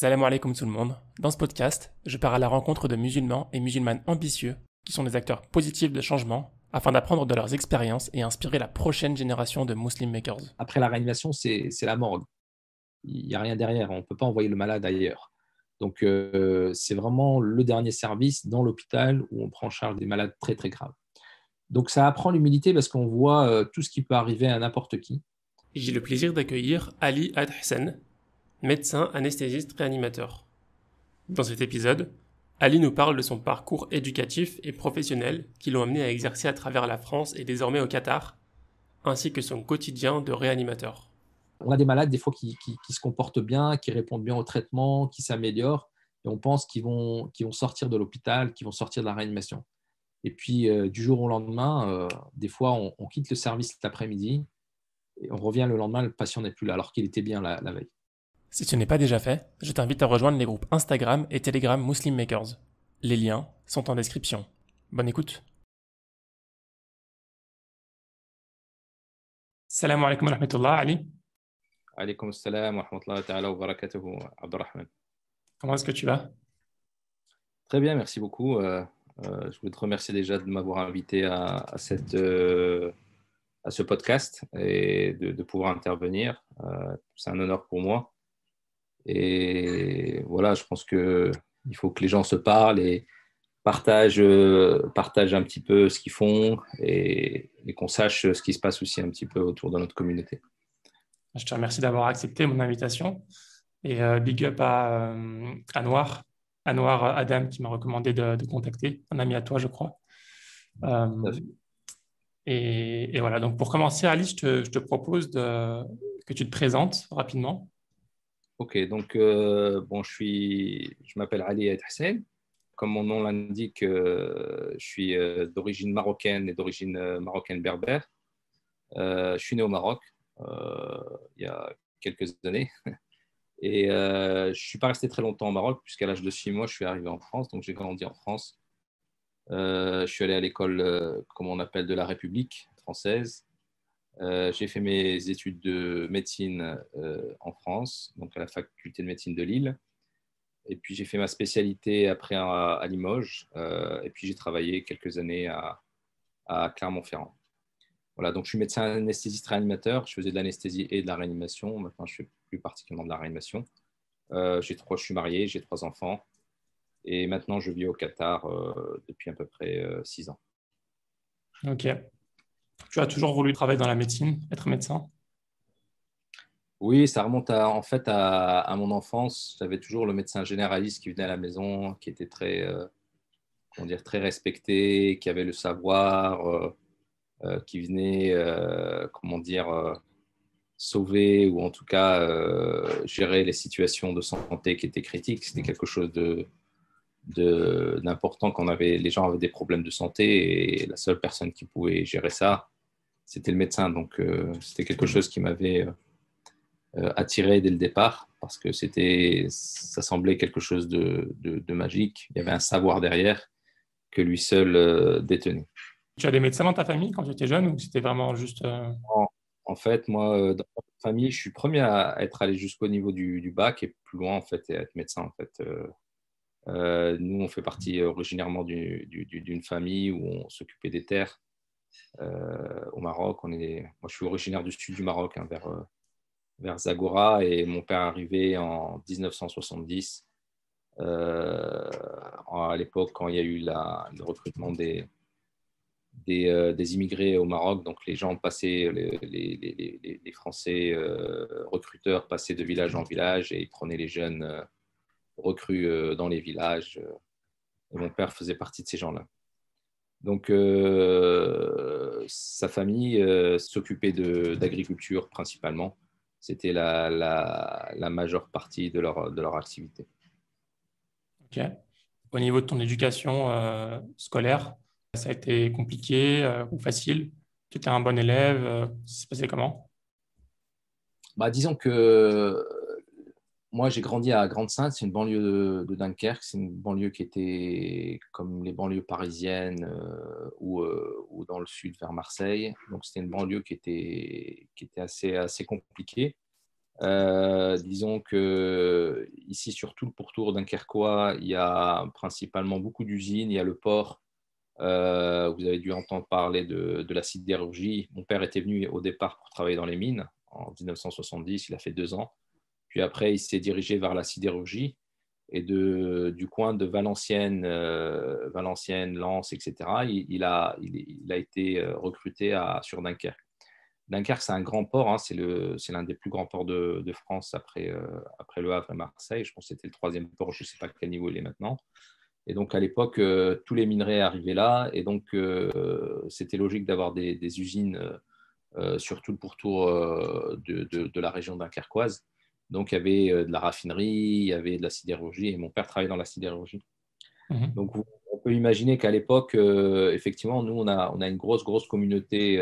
Salam alaikum tout le monde. Dans ce podcast, je pars à la rencontre de musulmans et musulmanes ambitieux qui sont des acteurs positifs de changement afin d'apprendre de leurs expériences et inspirer la prochaine génération de Muslim Makers. Après la réanimation, c'est la morgue. Il n'y a rien derrière. On ne peut pas envoyer le malade ailleurs. Donc, c'est vraiment le dernier service dans l'hôpital où on prend en charge des malades très, très graves. Donc, ça apprend l'humilité parce qu'on voit tout ce qui peut arriver à n'importe qui. J'ai le plaisir d'accueillir Ali Adhsen, médecin anesthésiste réanimateur. Dans cet épisode, Ali nous parle de son parcours éducatif et professionnel qui l'ont amené à exercer à travers la France et désormais au Qatar, ainsi que son quotidien de réanimateur. On a des malades des fois qui se comportent bien, qui répondent bien au traitement, qui s'améliorent, et on pense qu'ils vont sortir de l'hôpital, qu'ils vont sortir de la réanimation. Et puis, du jour au lendemain, des fois, on quitte le service l'après-midi, et on revient le lendemain, le patient n'est plus là, alors qu'il était bien la veille. Si ce n'est pas déjà fait, je t'invite à rejoindre les groupes Instagram et Telegram Muslim Makers. Les liens sont en description. Bonne écoute. Salam alaikum wa rahmatullah, Ali. Alaykoum salam wa rahmatullahi ta'ala wa barakatuhu, Abdurrahman. Comment est-ce que tu vas? Très bien, merci beaucoup. Je voulais te remercier déjà de m'avoir invité à ce podcast et de pouvoir intervenir. C'est un honneur pour moi. Et voilà, je pense qu'il faut que les gens se parlent et partagent un petit peu ce qu'ils font et qu'on sache ce qui se passe aussi un petit peu autour de notre communauté. Je te remercie d'avoir accepté mon invitation. Et big up à Anwar Adam qui m'a recommandé de contacter, un ami à toi, je crois. Et voilà, donc pour commencer, Ali, je te propose que tu te présentes rapidement. Ok, donc je m'appelle Ali Adhsen. Comme mon nom l'indique, je suis d'origine marocaine et d'origine marocaine berbère. Je suis né au Maroc il y a quelques années. Et je ne suis pas resté très longtemps au Maroc, puisqu'à l'âge de 6 mois, je suis arrivé en France. Donc, j'ai grandi en France. Je suis allé à l'école, comme on appelle, de la République française. J'ai fait mes études de médecine en France, donc à la faculté de médecine de Lille. Et puis, j'ai fait ma spécialité après à Limoges. Et puis, j'ai travaillé quelques années à Clermont-Ferrand. Voilà, donc je suis médecin anesthésiste réanimateur. Je faisais de l'anesthésie et de la réanimation. Maintenant, je fais plus particulièrement de la réanimation. Je suis marié, j'ai 3 enfants. Et maintenant, je vis au Qatar depuis à peu près 6 ans. Ok. Tu as toujours voulu travailler dans la médecine, être médecin? Oui, ça remonte en fait à mon enfance. J'avais toujours le médecin généraliste qui venait à la maison, qui était très respecté, qui avait le savoir, qui venait, sauver ou en tout cas gérer les situations de santé qui étaient critiques. C'était quelque chose d'important quand les gens avaient des problèmes de santé et la seule personne qui pouvait gérer ça, c'était le médecin. Donc, c'était quelque chose qui m'avait attiré dès le départ parce que ça semblait quelque chose de magique. Il y avait un savoir derrière que lui seul détenait. Tu as des médecins dans ta famille quand tu étais jeune ou c'était vraiment juste... En fait, moi, dans ma famille, je suis le premier à être allé jusqu'au niveau du bac et plus loin, en fait, et à être médecin, en fait. Nous, on fait partie originairement d'une famille où on s'occupait des terres au Maroc. Moi, je suis originaire du sud du Maroc, hein, vers Zagora, et mon père est arrivé en 1970, à l'époque quand il y a eu le recrutement des immigrés au Maroc. Donc, les gens passaient, les Français recruteurs passaient de village en village et ils prenaient les jeunes recrues dans les villages. Et mon père faisait partie de ces gens-là. Donc, sa famille s'occupait d'agriculture principalement. C'était la majeure partie de leur activité. Ok. Au niveau de ton éducation scolaire, ça a été compliqué ou facile? Tu étais un bon élève? Ça se passait comment? Disons que moi, j'ai grandi à Grande-Synthe, c'est une banlieue de Dunkerque. C'est une banlieue qui était comme les banlieues parisiennes ou dans le sud vers Marseille. Donc, c'était une banlieue qui était assez compliquée. Disons que ici, sur tout le pourtour dunkerquois, il y a principalement beaucoup d'usines. Il y a le port. Vous avez dû entendre parler de la sidérurgie. Mon père était venu au départ pour travailler dans les mines en 1970. Il a fait 2 ans. Puis après, il s'est dirigé vers la sidérurgie et du coin de Valenciennes, Valenciennes, Lens, etc. Il a été recruté sur Dunkerque. Dunkerque, c'est un grand port, hein, c'est l'un des plus grands ports de France après Le Havre et Marseille. Je pense que c'était le troisième port, je ne sais pas à quel niveau il est maintenant. Et donc à l'époque, tous les minerais arrivaient là, et donc c'était logique d'avoir des usines sur tout le pourtour de la région dunkerquoise. Donc il y avait de la raffinerie, il y avait de la sidérurgie, et mon père travaillait dans la sidérurgie. Mhm. Donc, on peut imaginer qu'à l'époque, effectivement, nous, on a une grosse communauté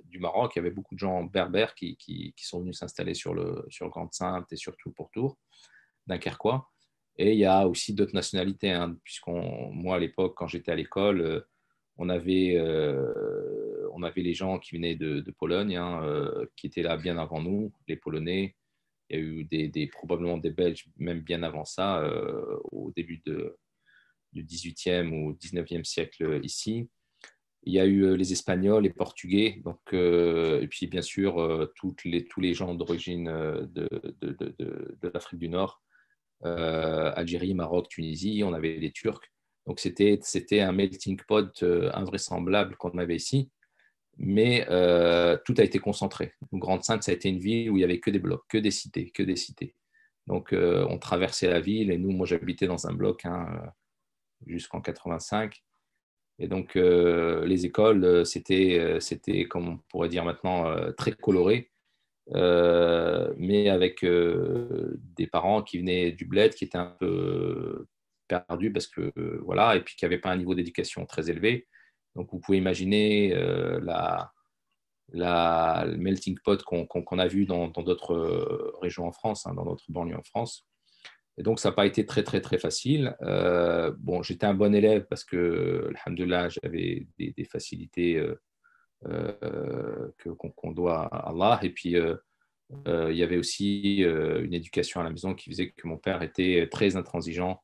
du Maroc. Il y avait beaucoup de gens berbères qui sont venus s'installer sur Grande-Synthe et surtout pour Tours, dunkerquois. Et il y a aussi d'autres nationalités, hein, moi, à l'époque, quand j'étais à l'école, on avait les gens qui venaient de Pologne, hein, qui étaient là bien avant nous, les Polonais. Il y a eu probablement des Belges, même bien avant ça, au début du 18e ou 19e siècle ici. Il y a eu les Espagnols, les Portugais, donc, et puis bien sûr tous les gens d'origine de l'Afrique du Nord, Algérie, Maroc, Tunisie, on avait les Turcs. Donc c'était un melting pot invraisemblable qu'on avait ici, mais tout a été concentré. Donc, Grande-Synthe, ça a été une ville où il n'y avait que des blocs, que des cités, que des cités. Donc on traversait la ville et nous, moi j'habitais dans un bloc, hein, jusqu'en 85. Et donc, les écoles, c'était, comme on pourrait dire maintenant, très coloré, mais avec des parents qui venaient du bled, qui étaient un peu perdus parce que, voilà, et puis qui n'avaient pas un niveau d'éducation très élevé. Donc, vous pouvez imaginer le melting pot qu'on a vu dans d'autres régions en France, hein, dans d'autres banlieues en France. Et donc, ça n'a pas été très facile. Bon, j'étais un bon élève parce que, alhamdoulilah, j'avais des facilités qu'on doit à Allah. Et puis, il y avait aussi une éducation à la maison qui faisait que mon père était très intransigeant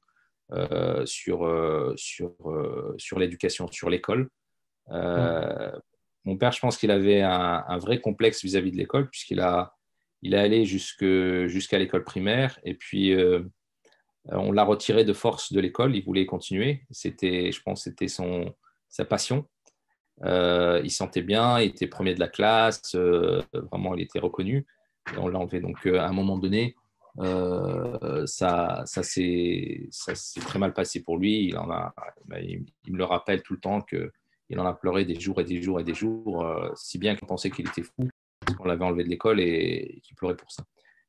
sur l'éducation, sur l'école. Mhm. Euh, Mon père, je pense qu'il avait un vrai complexe vis-à-vis de l'école, il est allé jusqu'à l'école primaire. Et puis, on l'a retiré de force de l'école, il voulait continuer. Je pense, c'était sa passion. Il sentait bien, il était premier de la classe, vraiment, il était reconnu. Et on l'a enlevé. Donc, à un moment donné, ça s'est très mal passé pour lui. Il me le rappelle tout le temps qu'il en a pleuré des jours et des jours et des jours, si bien qu'on pensait qu'il était fou, parce qu'on l'avait enlevé de l'école et qu'il pleurait pour ça.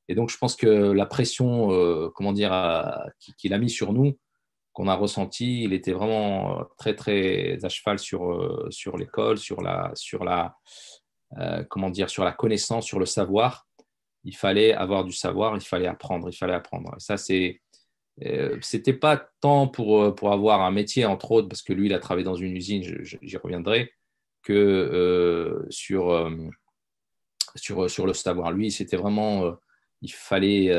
Et donc, je pense que la pression, comment dire, qu'il a mis sur nous, qu'on a ressenti, il était vraiment très à cheval sur l'école, comment dire, sur la connaissance, sur le savoir. Il fallait avoir du savoir, il fallait apprendre, il fallait apprendre. Et ça, c'était pas tant pour avoir un métier, entre autres, parce que lui, il a travaillé dans une usine, j'y reviendrai, que sur le savoir. Lui, c'était vraiment, il fallait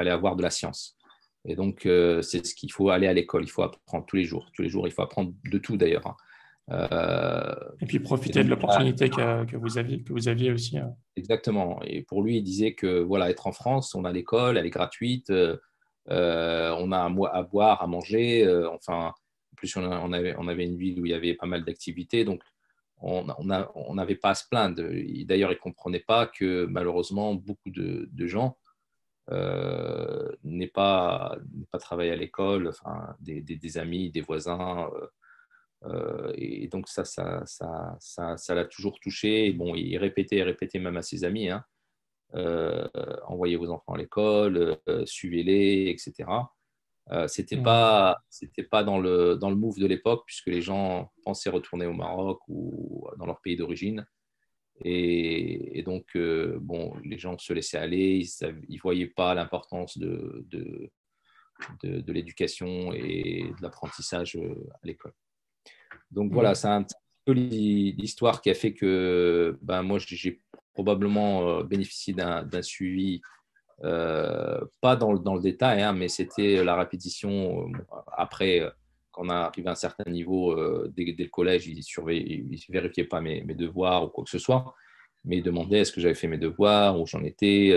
avoir de la science. Et donc, c'est ce qu'il faut aller à l'école. Il faut apprendre tous les jours. Tous les jours, il faut apprendre de tout d'ailleurs, hein. Et puis Et profiter donc, de l'opportunité que vous aviez aussi. exactement. Et pour lui, il disait que voilà, être en France, on a l'école, elle est gratuite, on a à boire, à manger. Enfin, en plus, on avait une ville où il y avait pas mal d'activités. Donc, on n'avait pas à se plaindre. D'ailleurs, il ne comprenait pas que malheureusement, beaucoup de gens n'aient pas travaillé à l'école, enfin, des amis, des voisins. Et donc, ça l'a toujours touché. Et bon, il répétait et répétait même à ses amis, hein, envoyez vos enfants à l'école, suivez-les, etc. Mhm. C'était pas dans le move de l'époque, puisque les gens pensaient retourner au Maroc ou dans leur pays d'origine. Et donc, bon, les gens se laissaient aller, ils voyaient pas l'importance de l'éducation et de l'apprentissage à l'école. Donc voilà, Mhm. c'est un petit peu l'histoire qui a fait que ben, moi, j'ai probablement bénéficié d'un suivi, pas dans le détail, hein, mais c'était la répétition. Après, quand on arrive à un certain niveau, dès le collège, ils ne vérifiaient pas mes devoirs ou quoi que ce soit, mais ils demandaient est-ce que j'avais fait mes devoirs, où j'en étais.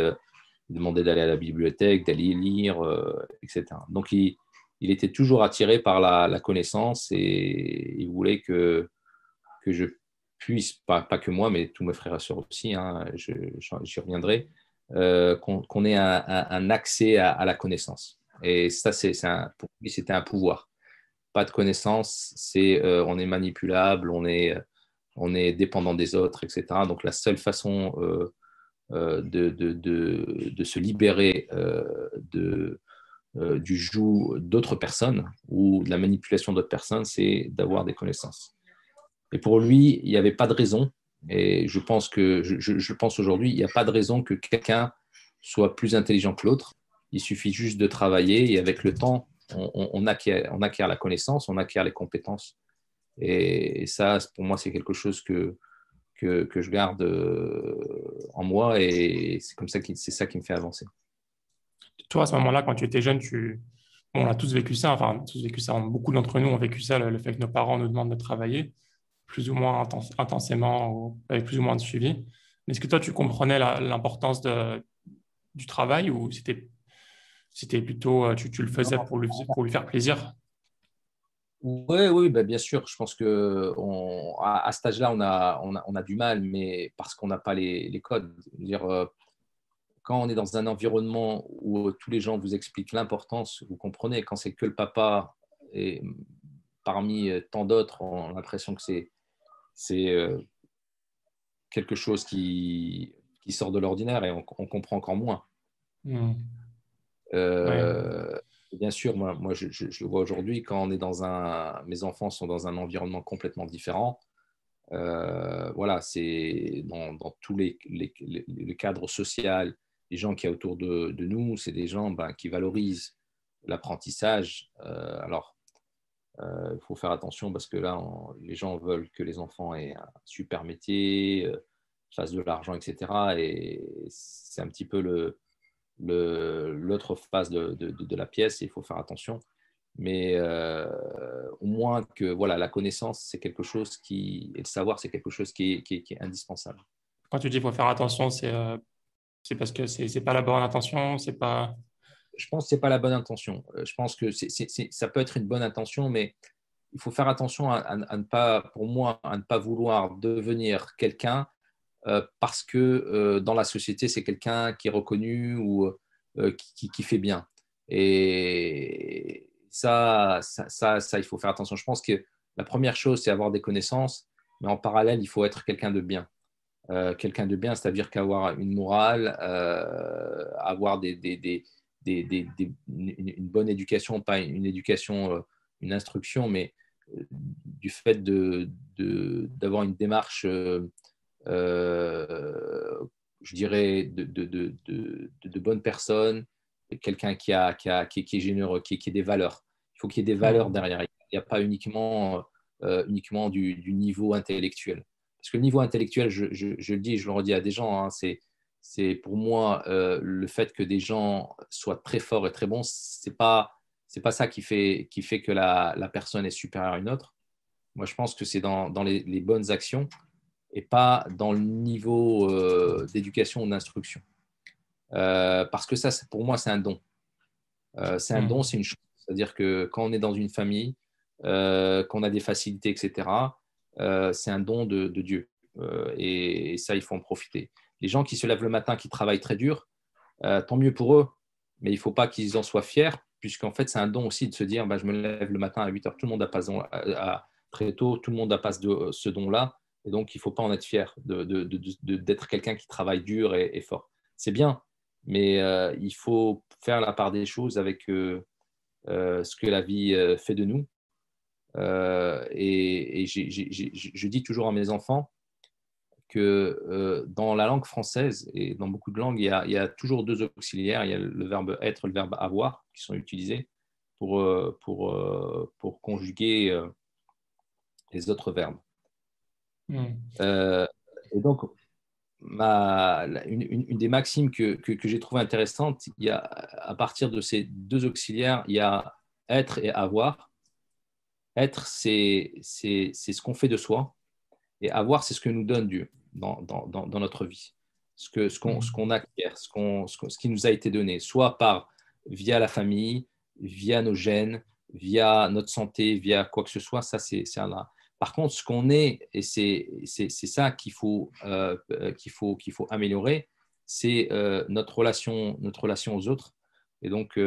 Ils demandaient d'aller à la bibliothèque, d'aller lire, etc. Donc, il était toujours attiré par la connaissance et il voulait que je puisse, pas que moi, mais tous mes frères et sœurs aussi, hein, j'y reviendrai, qu'on ait un accès à la connaissance. Et ça, pour lui, c'était un pouvoir. Pas de connaissance, on est manipulable, on est dépendant des autres, etc. Donc, la seule façon de se libérer du joug d'autres personnes ou de la manipulation d'autres personnes, c'est d'avoir des connaissances. Et pour lui, il n'y avait pas de raison, et je pense aujourd'hui, il n'y a pas de raison que quelqu'un soit plus intelligent que l'autre. Il suffit juste de travailler et avec le temps, on acquiert la connaissance, on acquiert les compétences. Et ça, pour moi, c'est quelque chose que je garde en moi et c'est ça qui me fait avancer. Toi, à ce moment-là, quand tu étais jeune, bon, on a tous vécu ça, enfin, tous vécu ça, beaucoup d'entre nous ont vécu ça, le fait que nos parents nous demandent de travailler plus ou moins intensément ou avec plus ou moins de suivi. Mais est-ce que toi, tu comprenais l'importance du travail ou c'était plutôt, tu le faisais pour lui faire plaisir? Oui, oui, bah, bien sûr. Je pense que à cet âge-là, on a du mal, mais parce qu'on n'a pas les codes. Je veux dire, quand on est dans un environnement où tous les gens vous expliquent l'importance, vous comprenez, quand c'est que le papa et parmi tant d'autres, on a l'impression que c'est quelque chose qui sort de l'ordinaire et on comprend encore moins. Hmm. Ouais. Euh, Bien sûr, moi je le vois aujourd'hui, quand on est mes enfants sont dans un environnement complètement différent. Voilà, c'est dans tous le cadre social, les gens qui y a autour de nous, c'est des gens qui valorisent l'apprentissage. Alors, il faut faire attention parce que là, les gens veulent que les enfants aient un super métier, fassent de l'argent, etc. Et c'est un petit peu l'autre face de la pièce et il faut faire attention. Mais au moins que voilà, la connaissance, c'est quelque chose et le savoir, c'est quelque chose qui est indispensable. Quand tu dis qu'il faut faire attention, c'est parce que c'est pas la bonne intention, c'est pas. Je pense que ce n'est pas la bonne intention. Je pense que ça peut être une bonne intention, mais il faut faire attention à ne pas, pour moi, à ne pas vouloir devenir quelqu'un parce que dans la société, c'est quelqu'un qui est reconnu ou qui fait bien. Et ça, il faut faire attention. Je pense que la première chose, c'est avoir des connaissances, mais en parallèle, il faut être quelqu'un de bien. Quelqu'un de bien, c'est-à-dire qu'avoir une morale, avoir une bonne éducation, pas une éducation, une instruction, mais du fait d'avoir une démarche je dirais, de bonnes personnes, quelqu'un qui est généreux, qui a des valeurs. Il faut qu'il y ait des valeurs Hmm. derrière. Il n'y a pas uniquement du niveau intellectuel. Parce que le niveau intellectuel, je le dis et je le redis à des gens, hein, c'est pour moi le fait que des gens soient très forts et très bons, c'est pas ça qui fait que la personne est supérieure à une autre. Moi, je pense que c'est dans les bonnes actions et pas dans le niveau d'éducation ou d'instruction. Parce que ça, pour moi, c'est un don. C'est un don, Hmm. c'est une chance. C'est-à-dire que quand on est dans une famille, qu'on a des facilités, etc., c'est un don de Dieu. Et ça, il faut en profiter. Les gens qui se lèvent le matin, qui travaillent très dur, tant mieux pour eux, mais il ne faut pas qu'ils en soient fiers, puisqu'en fait, c'est un don aussi de se dire, je me lève le matin à 8 heures, tout le monde n'a pas très tôt, tout le monde n'a pas ce don-là, et donc il ne faut pas en être fier d'être quelqu'un qui travaille dur et fort. C'est bien, mais il faut faire la part des choses avec ce que la vie fait de nous. Et je dis toujours à mes enfants, que dans la langue française et dans beaucoup de langues, il y a toujours deux auxiliaires. Il y a le verbe être et le verbe avoir qui sont utilisés pour conjuguer les autres verbes. Hmm. Euh, et donc, une des maximes que j'ai trouvées intéressantes, il y a, à partir de ces deux auxiliaires, il y a être et avoir. Être, c'est ce qu'on fait de soi, et avoir, c'est ce que nous donne Dieu dans notre vie. Ce qu'on acquiert, ce qui nous a été donné, soit via la famille, via nos gènes, via notre santé, via quoi que ce soit, ça, c'est un. Par contre, ce qu'on est, et c'est ça qu'il faut améliorer, c'est notre relation aux autres. Et donc,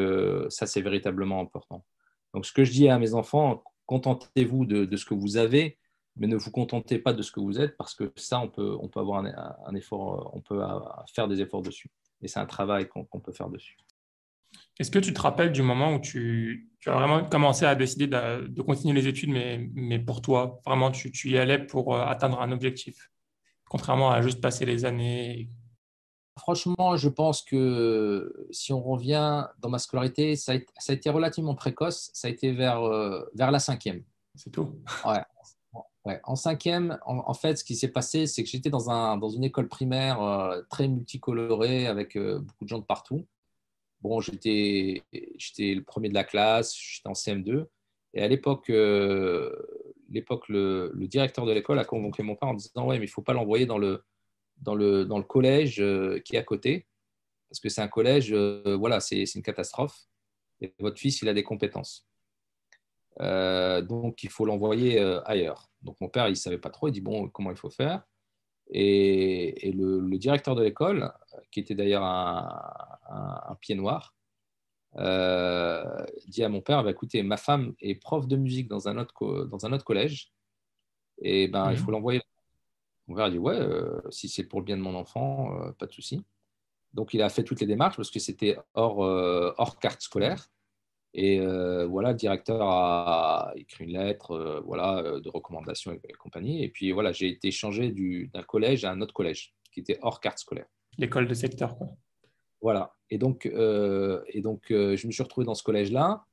ça, c'est véritablement important. Donc, ce que je dis à mes enfants, contentez-vous de ce que vous avez, mais ne vous contentez pas de ce que vous êtes, parce que ça, on peut avoir un effort, on peut faire des efforts dessus. Et c'est un travail qu'on peut faire dessus. Est-ce que tu te rappelles du moment où tu as vraiment commencé à décider de continuer les études, mais pour toi, vraiment, tu y allais pour atteindre un objectif, contrairement à juste passer les années. Franchement, je pense que si on revient dans ma scolarité, ça a été relativement précoce. Ça a été vers la cinquième. C'est tout. Ouais. Ouais. En cinquième, en fait, ce qui s'est passé, c'est que j'étais dans une école primaire très multicolorée avec beaucoup de gens de partout. Bon, j'étais le premier de la classe, j'étais en CM2. Et à l'époque, le directeur de l'école a convoqué mon père en disant: Ouais, mais il ne faut pas l'envoyer dans le collège qui est à côté, parce que c'est un collège, voilà, c'est une catastrophe. Et votre fils, il a des compétences. Donc, il faut l'envoyer ailleurs. Donc, mon père, il ne savait pas trop. Il dit: Bon, comment il faut faire? Et le directeur de l'école, qui était d'ailleurs un pied noir, dit à mon père: Bah, écoutez, ma femme est prof de musique dans un autre collège, et ben, il faut Mhm. l'envoyer. Mon père dit: Ouais, si c'est pour le bien de mon enfant, pas de souci. Donc, il a fait toutes les démarches parce que c'était hors carte scolaire. Et voilà, le directeur a écrit une lettre voilà, de recommandation et compagnie. Et puis voilà, j'ai été changé d'un collège à un autre collège qui était hors carte scolaire. L'école de secteur, quoi. Voilà. Et donc, je me suis retrouvé dans ce collège-là.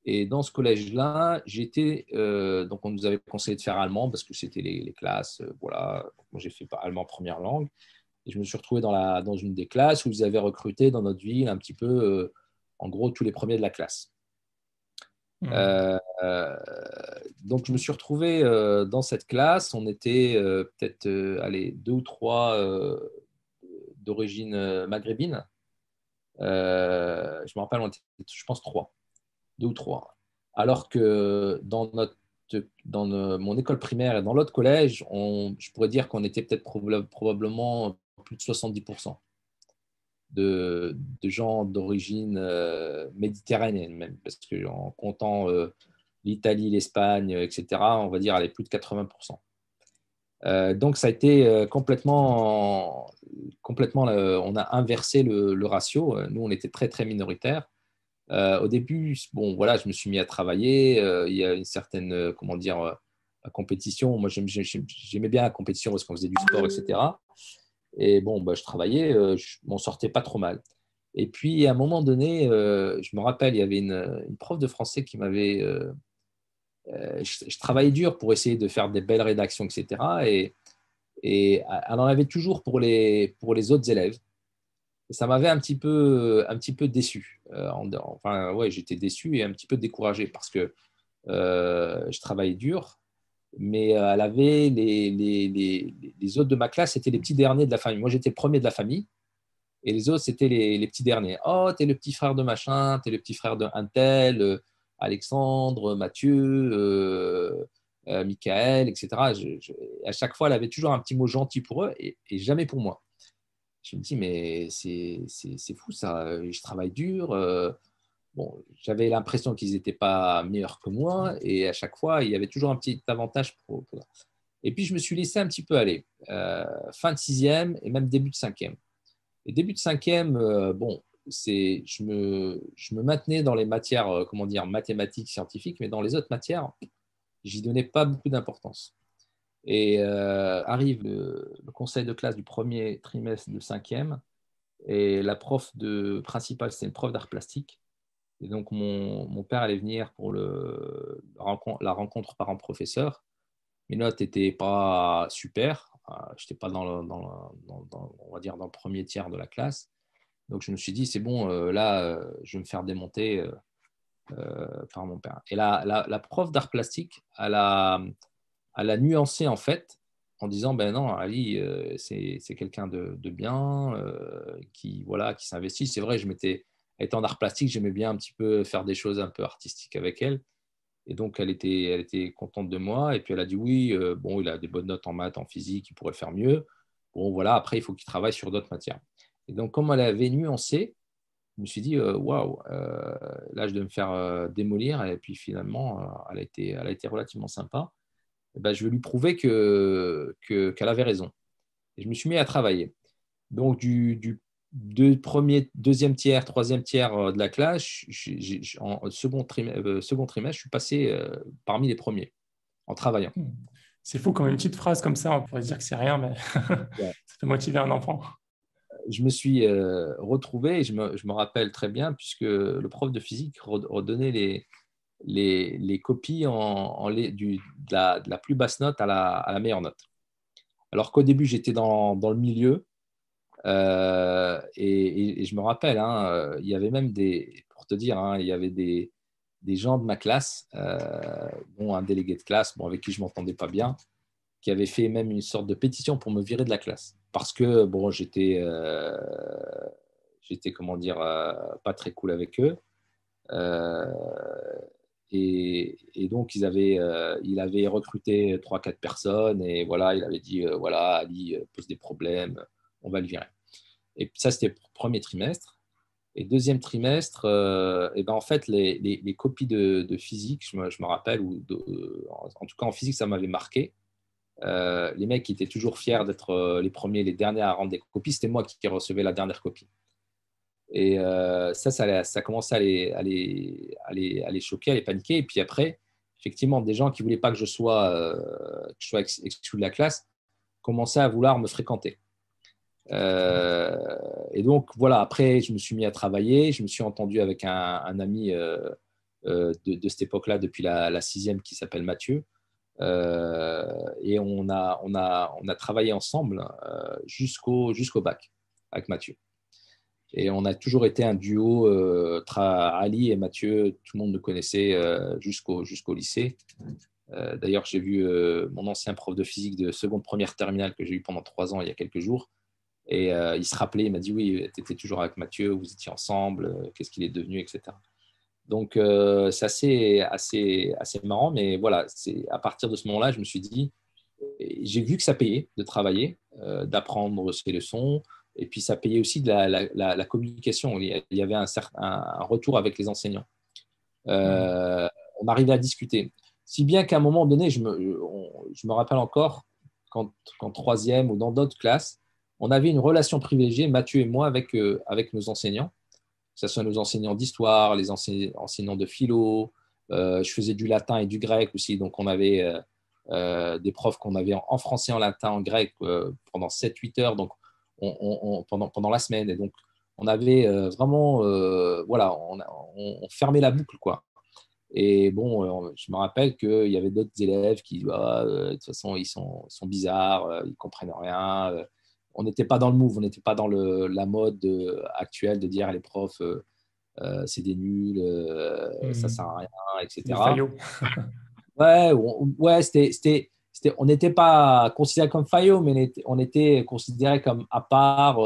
Et dans ce collège-là, donc, on nous avait conseillé de faire allemand parce que c'était les classes. Voilà. Donc, moi, j'ai fait allemand première langue. Et je me suis retrouvé dans une des classes où ils avaient recruté dans notre ville un petit peu, en gros, tous les premiers de la classe. Mhm. Euh, donc, je me suis retrouvé dans cette classe. On était peut-être allez, deux ou trois d'origine maghrébine. Je me rappelle, on était, je pense, trois, deux ou trois. Alors que mon école primaire et dans l'autre collège, je pourrais dire qu'on était peut-être probablement plus de 70% de gens d'origine méditerranéenne, même, parce qu'en comptant l'Italie, l'Espagne, etc., on va dire allez, plus de 80%. Donc, ça a été complètement on a inversé le ratio. Nous, on était très, très minoritaires. Au début, bon, voilà, je me suis mis à travailler. Il y a une certaine, comment dire, compétition. Moi, j'aimais bien la compétition parce qu'on faisait du sport, etc. Et bon, bah, je travaillais, je m'en sortais pas trop mal. Et puis, à un moment donné, je me rappelle, il y avait une prof de français qui m'avait. Je travaillais dur pour essayer de faire des belles rédactions, etc. Et elle en avait toujours pour les autres élèves. Et ça m'avait un petit peu déçu. Enfin, ouais, j'étais déçu et un petit peu découragé parce que je travaillais dur, mais elle avait les autres de ma classe, c'était les petits derniers de la famille. Moi, j'étais le premier de la famille et les autres, c'était les petits derniers. Oh, t'es le petit frère de machin, t'es le petit frère de un tel, Alexandre, Mathieu, Michael, etc. À chaque fois, elle avait toujours un petit mot gentil pour eux et jamais pour moi. Je me dis, mais c'est fou ça, je travaille dur. Bon, j'avais l'impression qu'ils n'étaient pas meilleurs que moi et à chaque fois, il y avait toujours un petit avantage Et puis, je me suis laissé un petit peu aller. Fin de sixième et même début de cinquième. Et début de cinquième, bon, je me maintenais dans les matières, comment dire, mathématiques, scientifiques, mais dans les autres matières, j'y donnais pas beaucoup d'importance. Et arrive le conseil de classe du premier trimestre de cinquième, et la principale, c'est une prof d'art plastique. Et donc, mon père allait venir pour la rencontre parent-professeur. Mes notes n'étaient pas super. j'étais pas on va dire dans le premier tiers de la classe. Donc, je me suis dit, c'est bon, là, je vais me faire démonter par mon père. Et la prof d'art plastique, elle a nuancé, en fait, en disant, ben non, Ali, c'est quelqu'un de bien, voilà, qui s'investit. C'est vrai, étant en art plastique, j'aimais bien un petit peu faire des choses un peu artistiques avec elle. Et donc, elle était contente de moi. Et puis, elle a dit, oui, bon, il a des bonnes notes en maths, en physique, il pourrait faire mieux. Bon, voilà, après, il faut qu'il travaille sur d'autres matières. Et donc, comme elle avait nuancé, je me suis dit, waouh, là, je dois me faire démolir. Et puis finalement, elle a été relativement sympa. Et ben, je vais lui prouver qu'elle avait raison. Et je me suis mis à travailler. Donc, deuxième tiers, troisième tiers de la classe, en second trimestre, je suis passé parmi les premiers en travaillant. C'est fou comme une petite phrase comme ça, on pourrait se dire que c'est rien, mais Ouais. ça peut motiver un enfant. Je me suis retrouvé, et je me rappelle très bien, puisque le prof de physique redonnait les copies de la plus basse note à la meilleure note. Alors qu'au début, j'étais dans le milieu, et je me rappelle, hein, il y avait même pour te dire, hein, il y avait des gens de ma classe, un délégué de classe, avec qui je ne m'entendais pas bien, qui avait fait même une sorte de pétition pour me virer de la classe. Parce que, bon, j'étais comment dire, pas très cool avec eux. Euh, et donc, il avait recruté 3-4 personnes et voilà, il avait dit, voilà, Ali pose des problèmes, on va le virer. Et ça, c'était pour le premier trimestre. Et deuxième trimestre, et ben en fait, les copies de physique, je me rappelle, en tout cas en physique, ça m'avait marqué. Les mecs qui étaient toujours fiers d'être les premiers, les derniers à rendre des copies, c'était moi qui recevais la dernière copie. Et ça commençait à les choquer, à les paniquer. Et puis après, effectivement, des gens qui ne voulaient pas que je sois exclu de la classe commençaient à vouloir me fréquenter. Et donc, voilà, après, je me suis mis à travailler. Je me suis entendu avec un ami de cette époque-là, depuis la sixième, qui s'appelle Mathieu. Et on a travaillé ensemble jusqu'au bac avec Mathieu. Et on a toujours été un duo, Ali et Mathieu, tout le monde nous connaissait jusqu'au lycée. D'ailleurs, j'ai vu mon ancien prof de physique de seconde, première, terminale que j'ai eu pendant 3 ans il y a quelques jours. Et il se rappelait, il m'a dit, oui, tu étais toujours avec Mathieu, vous étiez ensemble, qu'est-ce qu'il est devenu, etc. Donc, c'est assez marrant, mais voilà, à partir de ce moment-là, je me suis dit, j'ai vu que ça payait de travailler, d'apprendre ses leçons, et puis ça payait aussi de la communication. Il y avait un retour avec les enseignants. On arrivait à discuter. Si bien qu'à un moment donné, je me rappelle encore, qu'en troisième ou dans d'autres classes, on avait une relation privilégiée, Mathieu et moi, avec nos enseignants, que ce soit nos enseignants d'histoire, les enseignants de philo. Je faisais du latin et du grec aussi, donc on avait des profs qu'on avait en français, en latin, en grec pendant 7-8 heures donc pendant la semaine. Et donc, on avait vraiment, voilà, on fermait la boucle, quoi. Et bon, je me rappelle qu'il y avait d'autres élèves qui, de toute façon, ils sont bizarres, ils ne comprennent rien. On n'était pas dans le move, on n'était pas dans la mode actuelle de dire les profs, c'est des nuls, ça ne sert à rien, C'est des etc. faillots. Ouais, ouais, on n'était pas considéré comme faillot, mais on était considéré comme à part,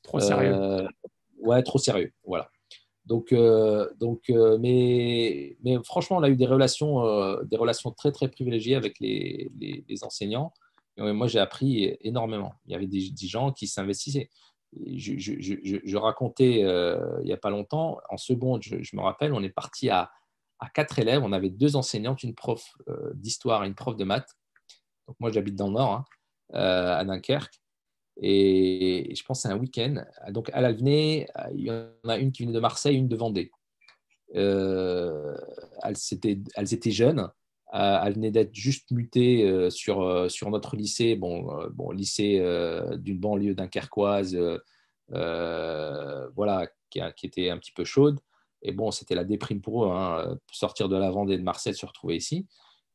Trop sérieux. euh, ouais, trop sérieux. Voilà. Mais franchement, on a eu des relations très, très privilégiées avec les enseignants. Et moi, j'ai appris énormément. Il y avait des gens qui s'investissaient. Je racontais il n'y a pas longtemps, en seconde, je me rappelle, on est parti à 4 élèves. On avait 2 enseignantes, une prof d'histoire et une prof de maths. Donc, moi, j'habite dans le Nord, hein, à Dunkerque. Et je pense que c'est un week-end. Donc, elle venait, il y en a une qui venait de Marseille, une de Vendée. Elles étaient jeunes. Elles venaient d'être juste mutées sur notre lycée, bon lycée d'une banlieue dunkerquoise, voilà, qui était un petit peu chaude. Et bon, c'était la déprime pour eux, hein, sortir de la Vendée et de Marseille, se retrouver ici.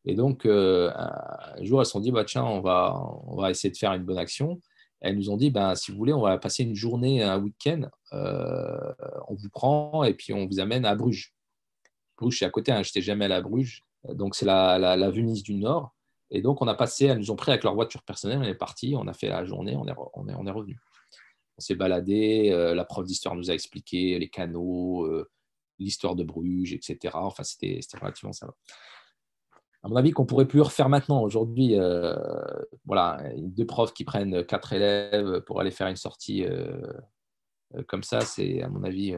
Et donc, un jour, elles se sont dit, bah, tiens, on va essayer de faire une bonne action. Elles nous ont dit, ben, si vous voulez, on va passer une journée, un week-end, on vous prend et puis on vous amène à Bruges. Bruges, c'est à côté, hein, je n'étais jamais allé à Bruges. Donc, c'est la Venise du Nord. Et donc, on a passé, elles nous ont pris avec leur voiture personnelle, on est parti, on a fait la journée, on est revenu. On s'est baladé, la prof d'histoire nous a expliqué les canaux, l'histoire de Bruges, etc. Enfin, c'était relativement sympa. À mon avis, qu'on ne pourrait plus refaire maintenant. Aujourd'hui, voilà, deux profs qui prennent quatre élèves pour aller faire une sortie comme ça, c'est, à mon avis,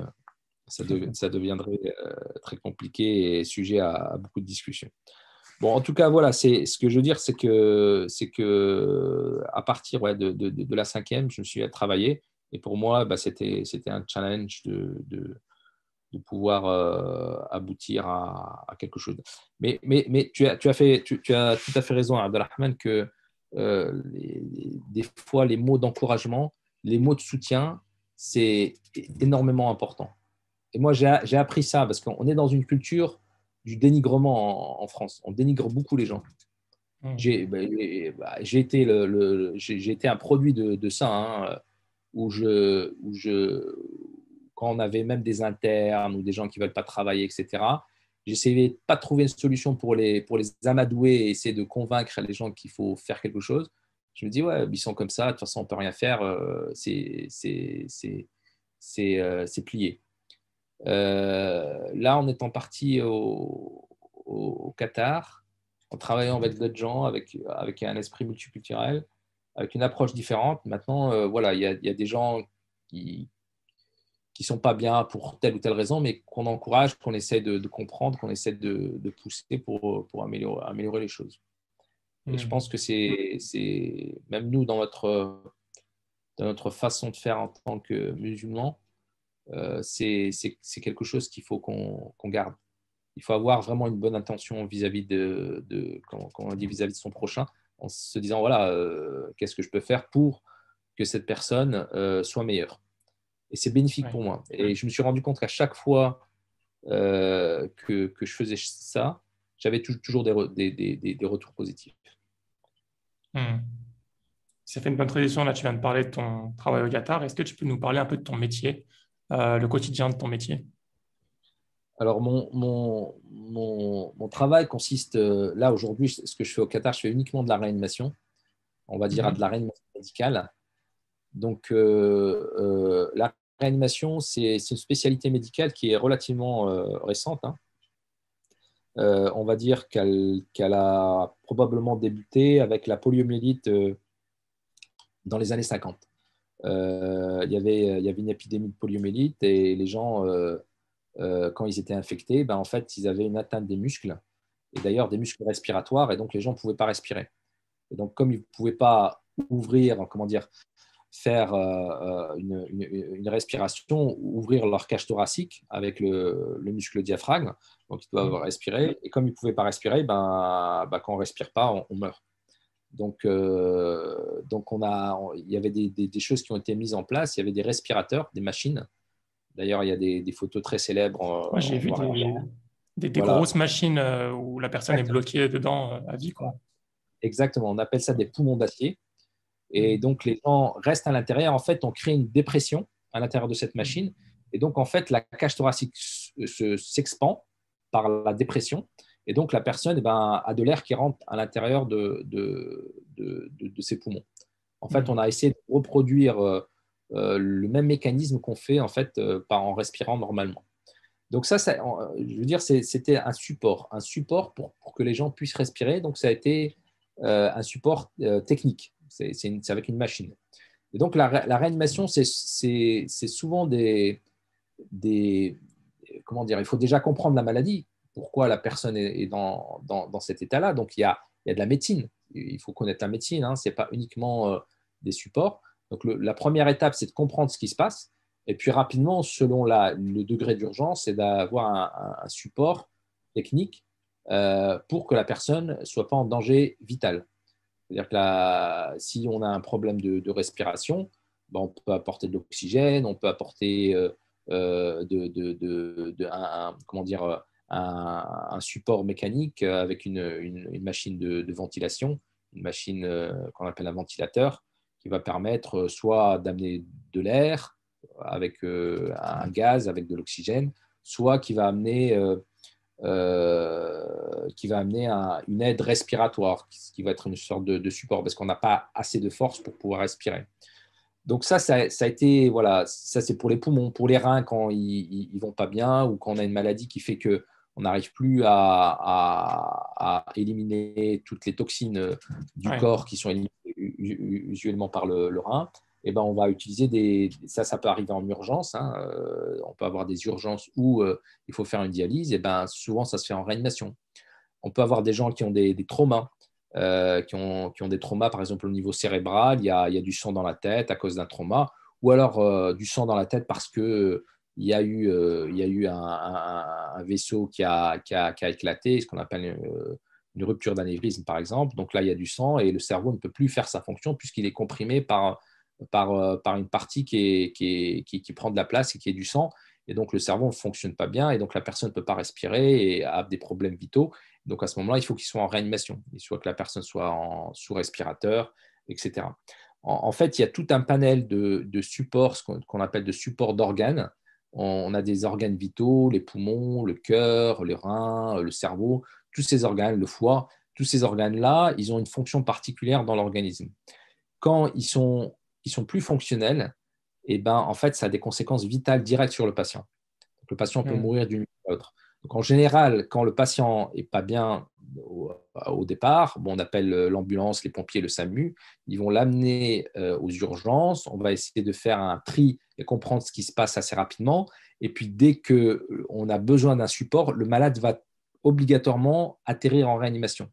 ça deviendrait très compliqué et sujet à beaucoup de discussions. Bon, en tout cas, voilà, ce que je veux dire, c'est que à partir de la cinquième, je me suis travaillé. Et pour moi, bah, c'était un challenge de pouvoir aboutir à quelque chose. Mais tu as tout à fait raison, Abdelrahman, que des fois, les mots d'encouragement, les mots de soutien, c'est énormément important. Et moi, j'ai appris ça parce qu'on est dans une culture du dénigrement en France. On dénigre beaucoup les gens. J'ai été, j'ai été un produit de ça, hein, quand on avait même des internes ou des gens qui ne veulent pas travailler, etc., j'essayais de ne pas trouver une solution pour les amadouer et essayer de convaincre les gens qu'il faut faire quelque chose. Je me dis, ouais, ils sont comme ça, de toute façon, on ne peut rien faire, c'est plié. Là, en étant parti au Qatar, en travaillant avec d'autres gens, avec un esprit multiculturel, avec une approche différente. Maintenant, voilà, il y a des gens qui sont pas bien pour telle ou telle raison, mais qu'on encourage, qu'on essaie de comprendre, qu'on essaie de pousser pour améliorer les choses. Et je pense que c'est même nous, dans notre façon de faire en tant que musulmans, c'est quelque chose qu'il faut qu'on garde. Il faut avoir vraiment une bonne intention vis-à-vis comment on dit, vis-à-vis de son prochain, en se disant, voilà, qu'est-ce que je peux faire pour que cette personne soit meilleure. Et c'est bénéfique pour moi. Et je me suis rendu compte qu'à chaque fois que je faisais ça, j'avais toujours des retours positifs. Hmm. Ça fait une bonne transition. Là, tu viens de parler de ton travail au Qatar. Est-ce que tu peux nous parler un peu de ton métier, le quotidien de ton métier? Alors, mon travail consiste, là aujourd'hui, ce que je fais au Qatar, je fais uniquement de la réanimation, on va dire de la réanimation médicale. Donc, la réanimation, c'est une spécialité médicale qui est relativement récente, hein. On va dire qu'elle a probablement débuté avec la poliomyélite dans les années 50. Il y avait une épidémie de poliomyélite et les gens, quand ils étaient infectés, ben, en fait, ils avaient une atteinte des muscles, et d'ailleurs des muscles respiratoires, et donc les gens ne pouvaient pas respirer. Et donc, comme ils ne pouvaient pas ouvrir, comment dire, faire une respiration, ouvrir leur cage thoracique avec le muscle diaphragme, donc ils doivent respirer, et comme ils ne pouvaient pas respirer, quand on ne respire pas, on meurt. Donc il y avait des choses qui ont été mises en place. Il y avait des respirateurs, des machines. D'ailleurs, il y a des photos très célèbres Moi, j'ai en vu noir et blanc. des Voilà, grosses machines où la personne est exactement. bloquée dedans à vie, quoi. Exactement. On appelle ça des poumons d'acier. Et Hmm. donc, les gens restent à l'intérieur. En fait, on crée une dépression à l'intérieur de cette machine. Et donc, en fait, la cage thoracique s'expand par la dépression. Et donc, la personne a de l'air qui rentre à l'intérieur de ses poumons. En fait, on Hmm. a essayé de reproduire le même mécanisme qu'on fait en fait, en respirant normalement. Donc je veux dire, c'était un support pour que les gens puissent respirer. Donc ça a été un support technique. C'est avec une machine. Et donc la réanimation, c'est souvent des, comment dire, il faut déjà comprendre la maladie, pourquoi la personne est dans cet état-là. Donc il y a de la médecine. Il faut connaître la médecine, hein. Ce n'est pas uniquement des supports. Donc la première étape, c'est de comprendre ce qui se passe. Et puis rapidement, selon le degré d'urgence, c'est d'avoir un support technique pour que la personne ne soit pas en danger vital. C'est-à-dire que si on a un problème de respiration, ben, on peut apporter de l'oxygène, on peut apporter comment dire, un support mécanique avec une machine de ventilation, une machine qu'on appelle un ventilateur, qui va permettre soit d'amener de l'air avec un gaz, avec de l'oxygène, soit qui va amener une aide respiratoire, qui va être une sorte de support, parce qu'on n'a pas assez de force pour pouvoir respirer. Donc ça a été, voilà, ça c'est pour les poumons, pour les reins quand ils ne vont pas bien ou quand on a une maladie qui fait qu'on n'arrive plus à éliminer toutes les toxines du corps qui sont éliminées usuellement par le rein. Et ben on va utiliser ça peut arriver en urgence, hein, on peut avoir des urgences où il faut faire une dialyse, et ben souvent ça se fait en réanimation. On peut avoir des gens qui ont des traumas, qui ont des traumas, par exemple au niveau cérébral, il y a du sang dans la tête à cause d'un trauma, ou alors du sang dans la tête parce que il y a eu un vaisseau qui a éclaté, ce qu'on appelle une rupture d'anévrisme, par exemple. Donc là, il y a du sang et le cerveau ne peut plus faire sa fonction puisqu'il est comprimé par une partie qui prend de la place et qui est du sang. Et donc, le cerveau ne fonctionne pas bien et donc la personne ne peut pas respirer et a des problèmes vitaux. Donc, à ce moment-là, il faut qu'il soit en réanimation. Il faut que la personne soit sous respirateur, etc. En fait, il y a tout un panel de supports, ce qu'on appelle de supports d'organes. On a des organes vitaux, les poumons, le cœur, les reins, le cerveau, tous ces organes, le foie, tous ces organes-là, ils ont une fonction particulière dans l'organisme. Quand ils sont plus fonctionnels, et ben, en fait, ça a des conséquences vitales directes sur le patient. Donc, le patient peut mourir d'une minute à l'autre. Donc, en général, quand le patient n'est pas bien au départ, on appelle l'ambulance, les pompiers, le SAMU, ils vont l'amener aux urgences, on va essayer de faire un tri et comprendre ce qui se passe assez rapidement. Et puis, dès qu'on a besoin d'un support, le malade va obligatoirement atterrir en réanimation.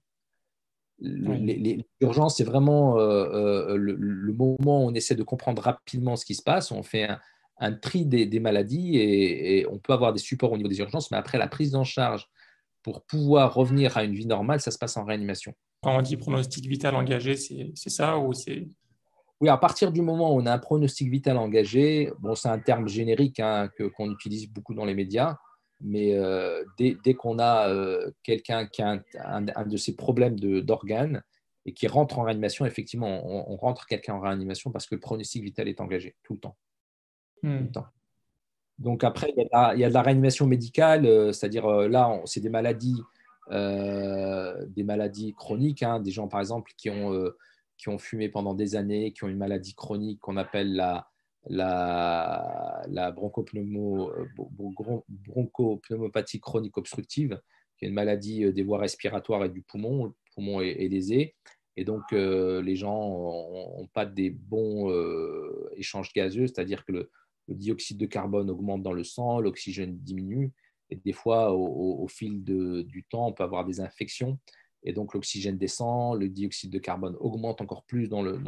Les urgences, c'est vraiment le moment où on essaie de comprendre rapidement ce qui se passe. On fait un tri des maladies et on peut avoir des supports au niveau des urgences, mais après la prise en charge pour pouvoir revenir à une vie normale, ça se passe en réanimation. Quand on dit pronostic vital engagé, c'est ça ou c'est... Oui, à partir du moment où on a un pronostic vital engagé, bon, c'est un terme générique hein, qu'on utilise beaucoup dans les médias, mais dès qu'on a quelqu'un qui a un de ces problèmes d'organes et qui rentre en réanimation, effectivement, on rentre quelqu'un en réanimation parce que le pronostic vital est engagé tout le temps. Tout le temps. Donc après, il y a de la réanimation médicale, c'est-à-dire là, c'est des maladies chroniques, hein, des gens par exemple qui ont fumé pendant des années, qui ont une maladie chronique qu'on appelle la bronchopneumopathie chronique obstructive, qui est une maladie des voies respiratoires et du poumon. Le poumon est lésé. Et donc, les gens n'ont pas des bons échanges gazeux, c'est-à-dire que le dioxyde de carbone augmente dans le sang, l'oxygène diminue. Et des fois, au fil du temps, on peut avoir des infections. Et donc, l'oxygène descend, le dioxyde de carbone augmente encore plus dans le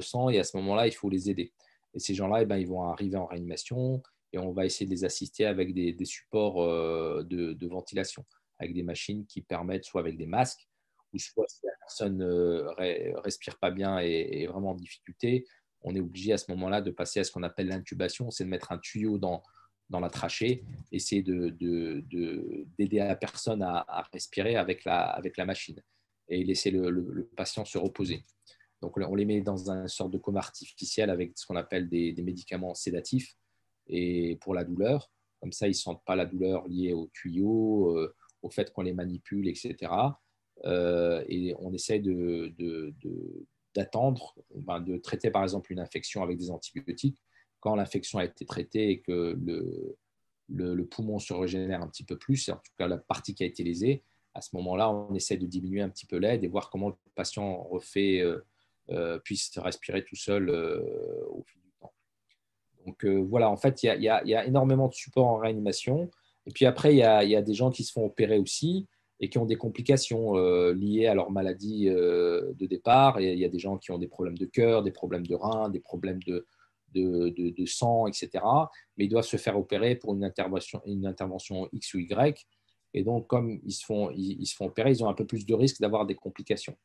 sang. Et à ce moment-là, il faut les aider. Et ces gens-là, eh ben, ils vont arriver en réanimation et on va essayer de les assister avec des supports de ventilation, avec des machines qui permettent, soit avec des masques, ou soit si la personne ne respire pas bien et est vraiment en difficulté, on est obligé à ce moment-là de passer à ce qu'on appelle l'intubation, c'est de mettre un tuyau dans la trachée, essayer d'aider la personne à respirer avec la machine et laisser le patient se reposer. Donc, on les met dans une sorte de coma artificiel avec ce qu'on appelle des médicaments sédatifs et pour la douleur. Comme ça, ils ne sentent pas la douleur liée au tuyau, au fait qu'on les manipule, etc. Et on essaie d'attendre, de traiter par exemple une infection avec des antibiotiques. Quand l'infection a été traitée et que le poumon se régénère un petit peu plus, en tout cas la partie qui a été lésée, à ce moment-là, on essaie de diminuer un petit peu l'aide et voir comment le patient puisse respirer tout seul au fil du temps. Donc voilà, en fait, il y a énormément de support en réanimation. Et puis après, il y a des gens qui se font opérer aussi et qui ont des complications liées à leur maladie de départ. Et il y a des gens qui ont des problèmes de cœur, des problèmes de reins, des problèmes de sang, etc. Mais ils doivent se faire opérer pour une intervention X ou Y. Et donc, comme ils se font opérer, ils ont un peu plus de risque d'avoir des complications.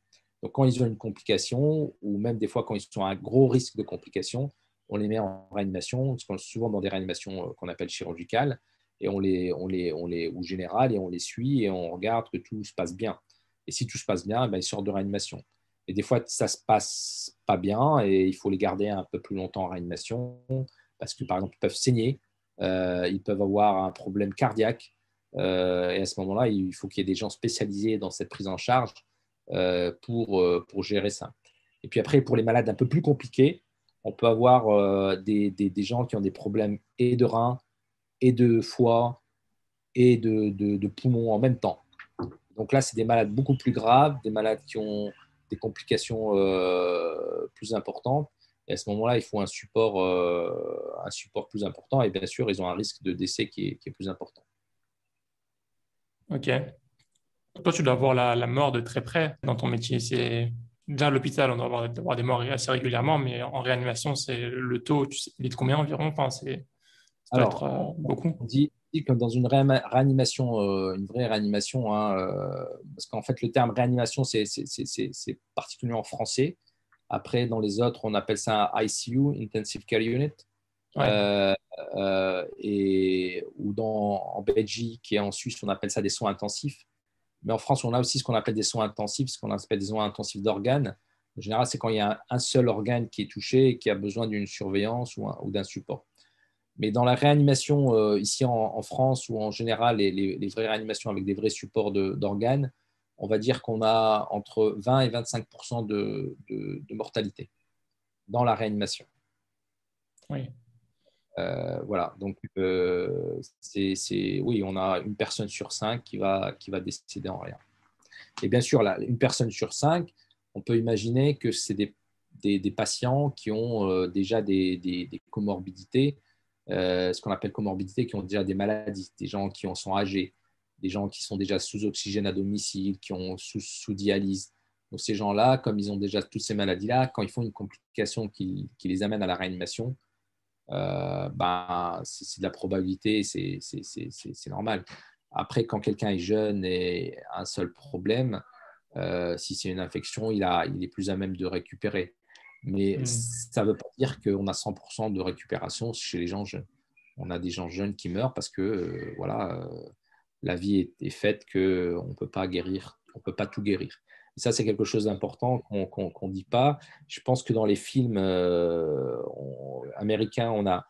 Donc, quand ils ont une complication, ou même des fois quand ils sont à un gros risque de complications, on les met en réanimation, souvent dans des réanimations qu'on appelle chirurgicales. et au général, et on les suit et on regarde que tout se passe bien. Et si tout se passe bien, ben, ils sortent de réanimation. Et des fois, ça se passe pas bien et il faut les garder un peu plus longtemps en réanimation parce que, par exemple, ils peuvent saigner, ils peuvent avoir un problème cardiaque. Et à ce moment-là, il faut qu'il y ait des gens spécialisés dans cette prise en charge pour gérer ça. Et puis après, pour les malades un peu plus compliqués, on peut avoir des gens qui ont des problèmes et de reins, et de foie, et de poumons en même temps. Donc là, c'est des malades beaucoup plus graves, des malades qui ont des complications plus importantes. Et à ce moment-là, il faut un support plus important. Et bien sûr, ils ont un risque de décès qui est plus important. Ok. Toi, tu dois voir la mort de très près dans ton métier. C'est déjà à l'hôpital, on doit avoir des morts assez régulièrement, mais en réanimation, c'est le taux, tu sais, il est de combien environ? Enfin, ça doit être Alors, beaucoup. on dit que dans une réanimation, une vraie réanimation, hein, parce qu'en fait, le terme réanimation, c'est particulièrement français. Après, dans les autres, on appelle ça un ICU, Intensive Care Unit. Ouais. Euh, en Belgique et en Suisse, on appelle ça des soins intensifs. Mais en France, on a aussi ce qu'on appelle des soins intensifs, ce qu'on appelle des soins intensifs d'organes. En général, c'est quand il y a un seul organe qui est touché et qui a besoin d'une surveillance ou d'un support. Mais dans la réanimation, ici en France ou en général, les vraies réanimations avec des vrais supports d'organes, on va dire qu'on a entre 20 et 25 de mortalité dans la réanimation. Oui. Voilà, donc oui, on a une personne sur cinq qui va décéder en réa. Et bien sûr, là, une personne sur cinq, on peut imaginer que c'est des patients qui ont déjà des comorbidités, ce qu'on appelle comorbidités, qui ont déjà des maladies, des gens qui sont âgés, des gens qui sont déjà sous oxygène à domicile, qui ont sous dialyse. Donc ces gens-là, comme ils ont déjà toutes ces maladies-là, quand ils font une complication qui les amène à la réanimation, c'est de la probabilité, c'est normal. Après, quand quelqu'un est jeune et a un seul problème, si c'est une infection, il est plus à même de récupérer. Mais Hmm. ça ne veut pas dire qu'on a 100% de récupération chez les gens jeunes. On a des gens jeunes qui meurent parce que la vie est faite qu'on ne peut pas guérir, on peut pas tout guérir. Et ça, c'est quelque chose d'important qu'on ne dit pas. Je pense que dans les films américains, on a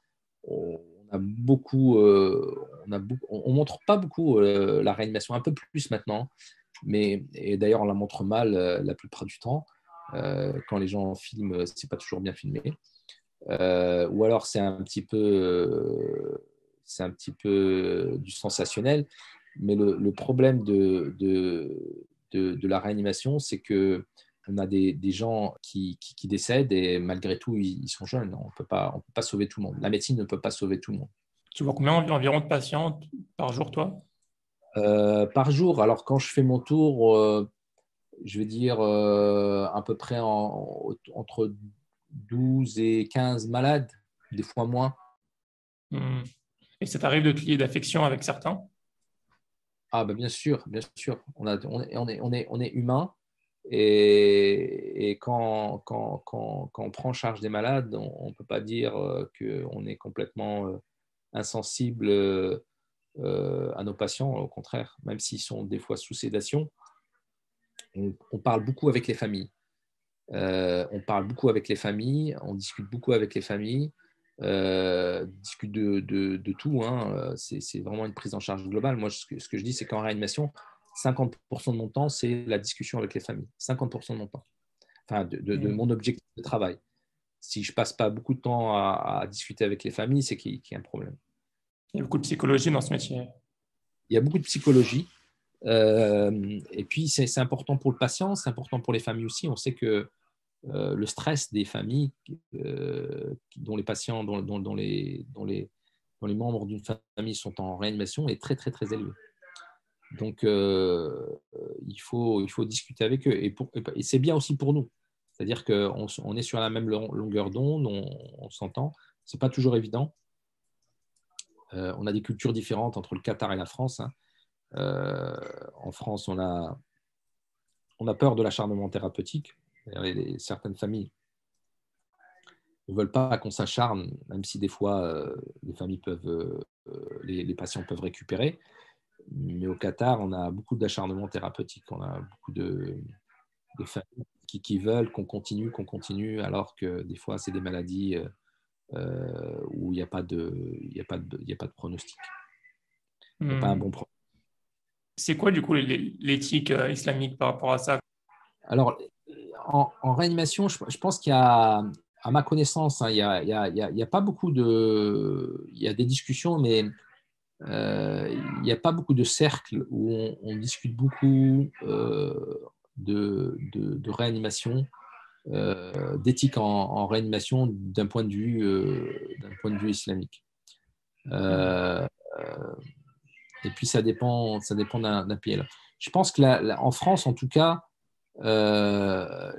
beaucoup, on montre pas beaucoup la réanimation, un peu plus maintenant, et d'ailleurs on la montre mal la plupart du temps. Quand les gens filment, c'est pas toujours bien filmé. Ou alors c'est un petit peu du sensationnel. Mais le problème de la réanimation, c'est que on a des gens qui décèdent et malgré tout, ils sont jeunes. On peut pas sauver tout le monde. La médecine ne peut pas sauver tout le monde. Tu vois combien environ de patients par jour, toi? Par jour, alors quand je fais mon tour, je vais dire à peu près entre 12 et 15 malades, des fois moins. Hmm. Et ça t'arrive de te lier d'affection avec certains? Ah, bah bien sûr, bien sûr. On est humain et quand on prend en charge des malades, on ne peut pas dire qu'on est complètement insensible à nos patients. Au contraire, même s'ils sont des fois sous sédation, on parle beaucoup avec les familles. On parle beaucoup avec les familles, on discute beaucoup avec les familles, discute de tout, hein. C'est vraiment une prise en charge globale. Moi, ce que je dis, c'est qu'en réanimation, 50% de mon temps, c'est la discussion avec les familles. 50% de mon temps. Enfin, de Hmm. mon objectif de travail. Si je passe pas beaucoup de temps à discuter avec les familles, c'est qu'il y a un problème. Il y a beaucoup de psychologie dans ce métier. Il y a beaucoup de psychologie. Et puis, c'est important pour le patient, c'est important pour les familles aussi. On sait que le stress des familles dont les patients, dont les membres d'une famille sont en réanimation est très, très, très élevé. Donc, il faut discuter avec eux. Et c'est bien aussi pour nous. C'est-à-dire qu'on est sur la même longueur d'onde, on s'entend. Ce n'est pas toujours évident. On a des cultures différentes entre le Qatar et la France, hein. En France, on a peur de l'acharnement thérapeutique. Certaines familles ne veulent pas qu'on s'acharne, même si des fois les familles les patients peuvent récupérer. Mais au Qatar, on a beaucoup d'acharnement thérapeutique. On a beaucoup de familles qui veulent qu'on continue, alors que des fois, c'est des maladies où il n'y a pas de pronostic. Il n'y a pas un bon pronostic. C'est quoi, du coup, l'éthique islamique par rapport à ça? Alors, en réanimation, je pense qu'il y a, à ma connaissance, hein, il y a pas beaucoup de. Il y a des discussions, mais il n'y a pas beaucoup de cercles où on discute beaucoup de réanimation, d'éthique en réanimation d'un point de vue islamique. Euh, et puis ça dépend d'un pays. Je pense que en France, en tout cas, la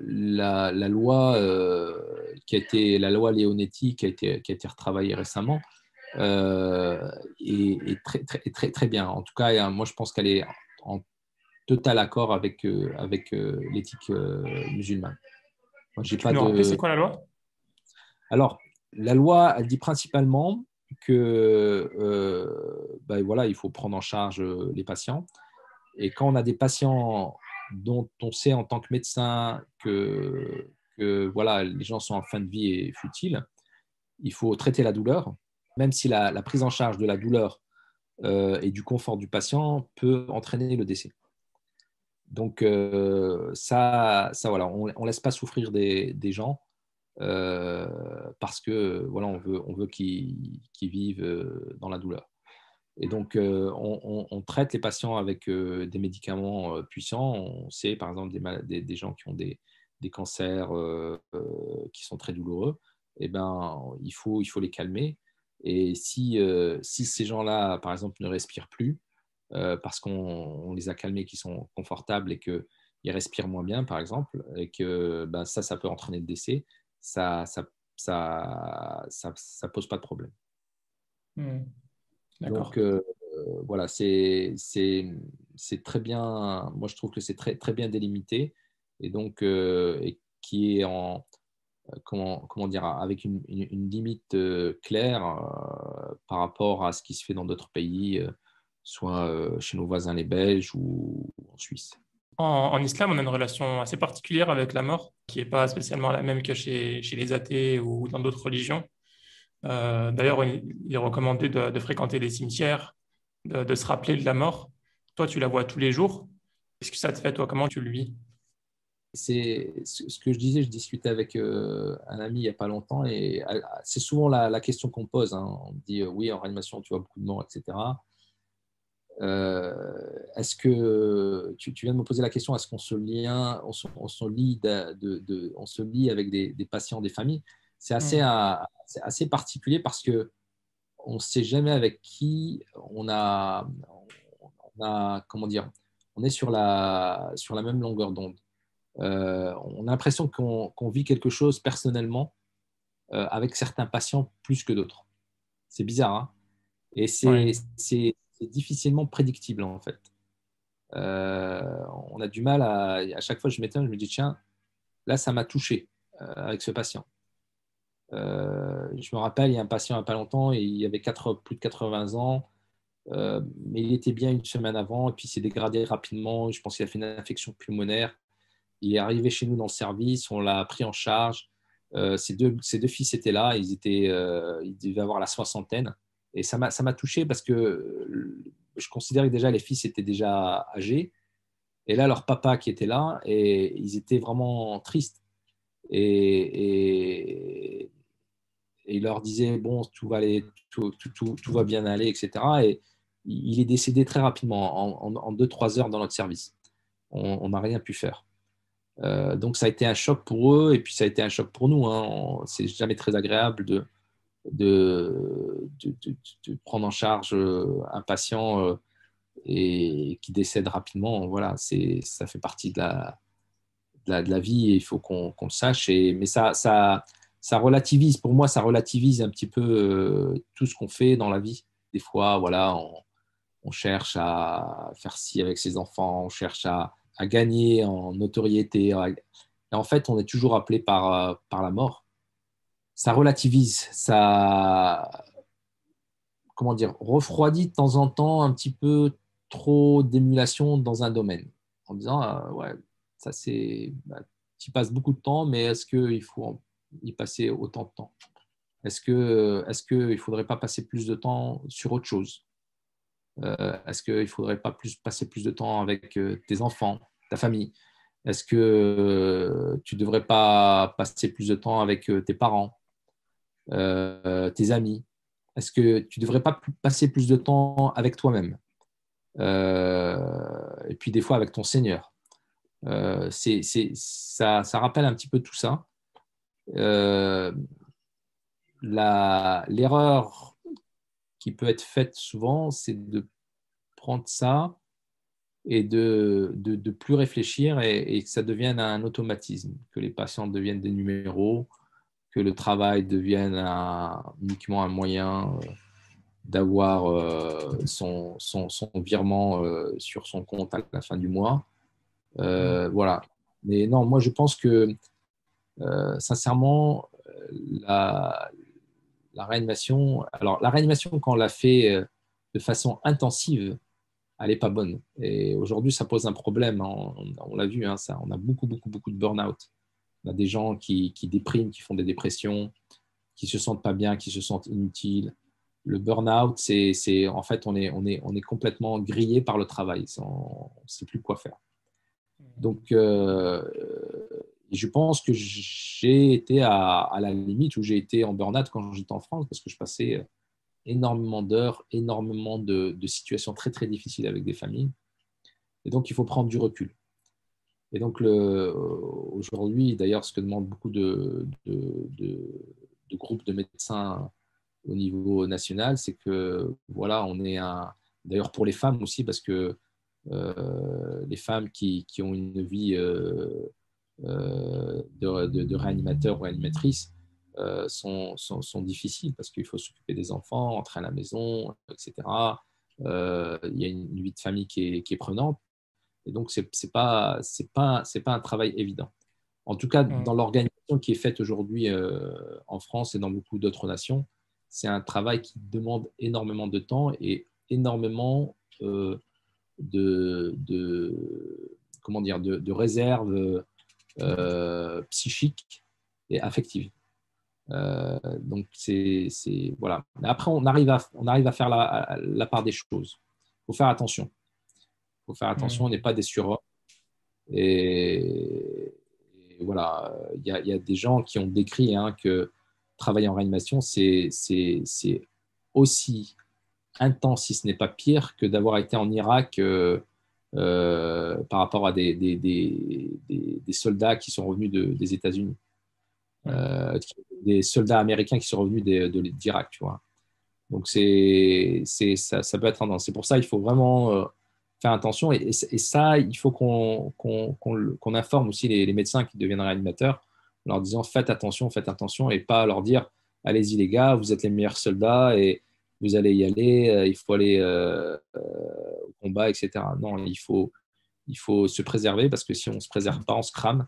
loi la loi Leonetti qui a été retravaillée récemment est très bien. En tout cas, moi je pense qu'elle est en total accord avec l'éthique musulmane. Moi, j'ai Tu peux pas nous rappeler, c'est de. quoi la loi? Alors, la loi, elle dit principalement que ben voilà, il faut prendre en charge les patients. Et quand on a des patients dont on sait en tant que médecin que voilà, les gens sont en fin de vie et futiles, il faut traiter la douleur, même si la prise en charge de la douleur et du confort du patient peut entraîner le décès. Donc ça voilà, on ne laisse pas souffrir des gens parce que voilà, on veut qu'ils vivent dans la douleur. Et donc, on traite les patients avec des médicaments puissants. On sait, par exemple, des gens qui ont des cancers qui sont très douloureux. Eh ben, il faut les calmer. Et si ces gens-là, par exemple, ne respirent plus, parce qu'on les a calmés, qui sont confortables et qu'ils respirent moins bien, par exemple, et que ben, ça peut entraîner le décès, ça, ça, ça pose pas de problème. Hmm. Donc, D'accord. voilà, c'est très bien. Moi, je trouve que c'est très bien délimité et donc et qui est comment dire, avec une limite claire par rapport à ce qui se fait dans d'autres pays, soit chez nos voisins les Belges ou en Suisse. En islam, on a une relation assez particulière avec la mort, qui n'est pas spécialement la même que chez les athées ou dans d'autres religions. D'ailleurs, il est recommandé de fréquenter les cimetières, de se rappeler de la mort. Toi, tu la vois tous les jours. Qu'est-ce que ça te fait, toi? Comment tu le vis? C'est ce que je disais, je discutais avec un ami il n'y a pas longtemps et c'est souvent la question qu'on pose, hein. On me dit oui, en réanimation, tu vois beaucoup de morts, etc. Est-ce que tu viens de me poser la question, est-ce qu'on se on se lie, on se lie avec des patients, des familles? Hmm. C'est assez particulier parce que on ne sait jamais avec qui comment dire, on est sur la même longueur d'onde. On a l'impression qu'on vit quelque chose personnellement avec certains patients plus que d'autres. C'est bizarre, hein? Et Ouais. c'est difficilement prédictible en fait. On a du mal à chaque fois je m'étonne, je me dis tiens, là ça m'a touché avec ce patient. Je me rappelle, il y a un patient il n'y a pas longtemps, et il avait plus de 80 ans, mais il était bien une semaine avant, et puis il s'est dégradé rapidement. Je pense qu'il a fait une infection pulmonaire. Il est arrivé chez nous dans le service, on l'a pris en charge. Ses deux fils étaient là, ils devaient avoir la soixantaine. Et ça m'a touché parce que je considérais que déjà les fils étaient déjà âgés. Et là, leur papa qui était là, et ils étaient vraiment tristes. Et, et, et il leur disait, bon, tout va aller, tout va bien aller, etc. Et il est décédé très rapidement, en 2-3 heures dans notre service. On n'a rien pu faire. Donc ça a été un choc pour eux et puis ça a été un choc pour nous, hein. C'est jamais très agréable de prendre en charge un patient et qui décède rapidement. Voilà, ça fait partie de la vie et il faut qu'on le sache. Mais ça relativise, pour moi, ça relativise un petit peu tout ce qu'on fait dans la vie. Des fois, voilà, on cherche à faire ci avec ses enfants, on cherche à gagner en notoriété. Et en fait, on est toujours appelé par la mort. ça relativise, ça, comment dire, refroidit de temps en temps un petit peu trop d'émulation dans un domaine, en disant, ouais, ça c'est, bah, tu y passes beaucoup de temps, mais est-ce qu'il faut y passer autant de temps? Est-ce qu'il ne faudrait pas passer plus de temps sur autre chose? Est-ce qu'il ne faudrait pas passer plus de temps avec tes enfants, ta famille? Est-ce que tu ne devrais pas passer plus de temps avec tes parents, tes amis? Est-ce que tu ne devrais pas passer plus de temps avec toi-même? Et puis des fois avec ton Seigneur. Ça rappelle un petit peu tout ça. Euh, L'erreur qui peut être faite souvent, c'est de prendre ça et de plus réfléchir et que ça devienne un automatisme, que les patients deviennent des numéros, que le travail devienne uniquement un moyen d'avoir son virement sur son compte à la fin du mois. Voilà. Mais non, moi je pense que sincèrement, la, la réanimation, alors la réanimation quand on l'a fait de façon intensive, elle n'est pas bonne. Et aujourd'hui, ça pose un problème. On l'a vu, hein, ça, on a beaucoup, beaucoup, beaucoup de burn-out. On a des gens qui dépriment, qui font des dépressions, qui se sentent pas bien, qui se sentent inutiles. Le burn-out, en fait, on est complètement grillé par le travail. On ne sait plus quoi faire. Donc, je pense que j'ai été à la limite où j'ai été en burn-out quand j'étais en France parce que je passais énormément d'heures, énormément de situations très, très difficiles avec des familles. Et donc, il faut prendre du recul. Et donc, aujourd'hui, d'ailleurs, ce que demandent beaucoup de groupes de médecins au niveau national, c'est que, voilà, on est un. D'ailleurs, pour les femmes aussi, parce que les femmes qui ont une vie de réanimateur ou réanimatrice sont difficiles parce qu'il faut s'occuper des enfants, entrer à la maison, etc. Il y a une vie de famille qui est prenante. Et donc, c'est pas un travail évident. En tout cas, dans l'organisation qui est faite aujourd'hui en France et dans beaucoup d'autres nations, c'est un travail qui demande énormément de temps et énormément comment dire, de réserve psychique et affective. Donc, voilà. Mais après, on arrive à faire la part des choses. Il faut faire attention. Il faut faire attention, on n'est pas des surhommes. Et voilà, il y a des gens qui ont décrit que travailler en réanimation, c'est aussi intense, si ce n'est pas pire, que d'avoir été en Irak par rapport à des soldats qui sont revenus des États-Unis, des soldats américains qui sont revenus d'Irak, tu vois. Donc, ça peut être tendance. C'est pour ça qu'il faut vraiment faire attention. Et ça, il faut qu'on informe aussi les médecins qui deviennent réanimateurs en leur disant faites attention, et pas leur dire allez-y les gars, vous êtes les meilleurs soldats et vous allez y aller, il faut aller au combat, etc. Non, il faut se préserver parce que si on ne se préserve pas, on se crame.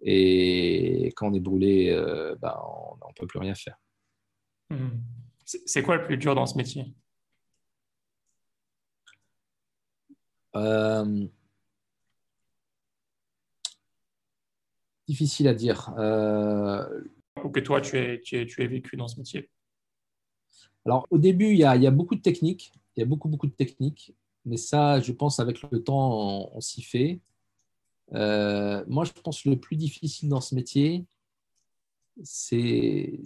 Et quand on est brûlé, on ne peut plus rien faire. C'est quoi le plus dur dans ce métier? Difficile à dire. Ou que toi, tu aies vécu dans ce métier? Alors, au début, il y a beaucoup de techniques. Il y a beaucoup, beaucoup de techniques. Mais ça, je pense, avec le temps, on s'y fait. Moi, je pense que le plus difficile dans ce métier, c'est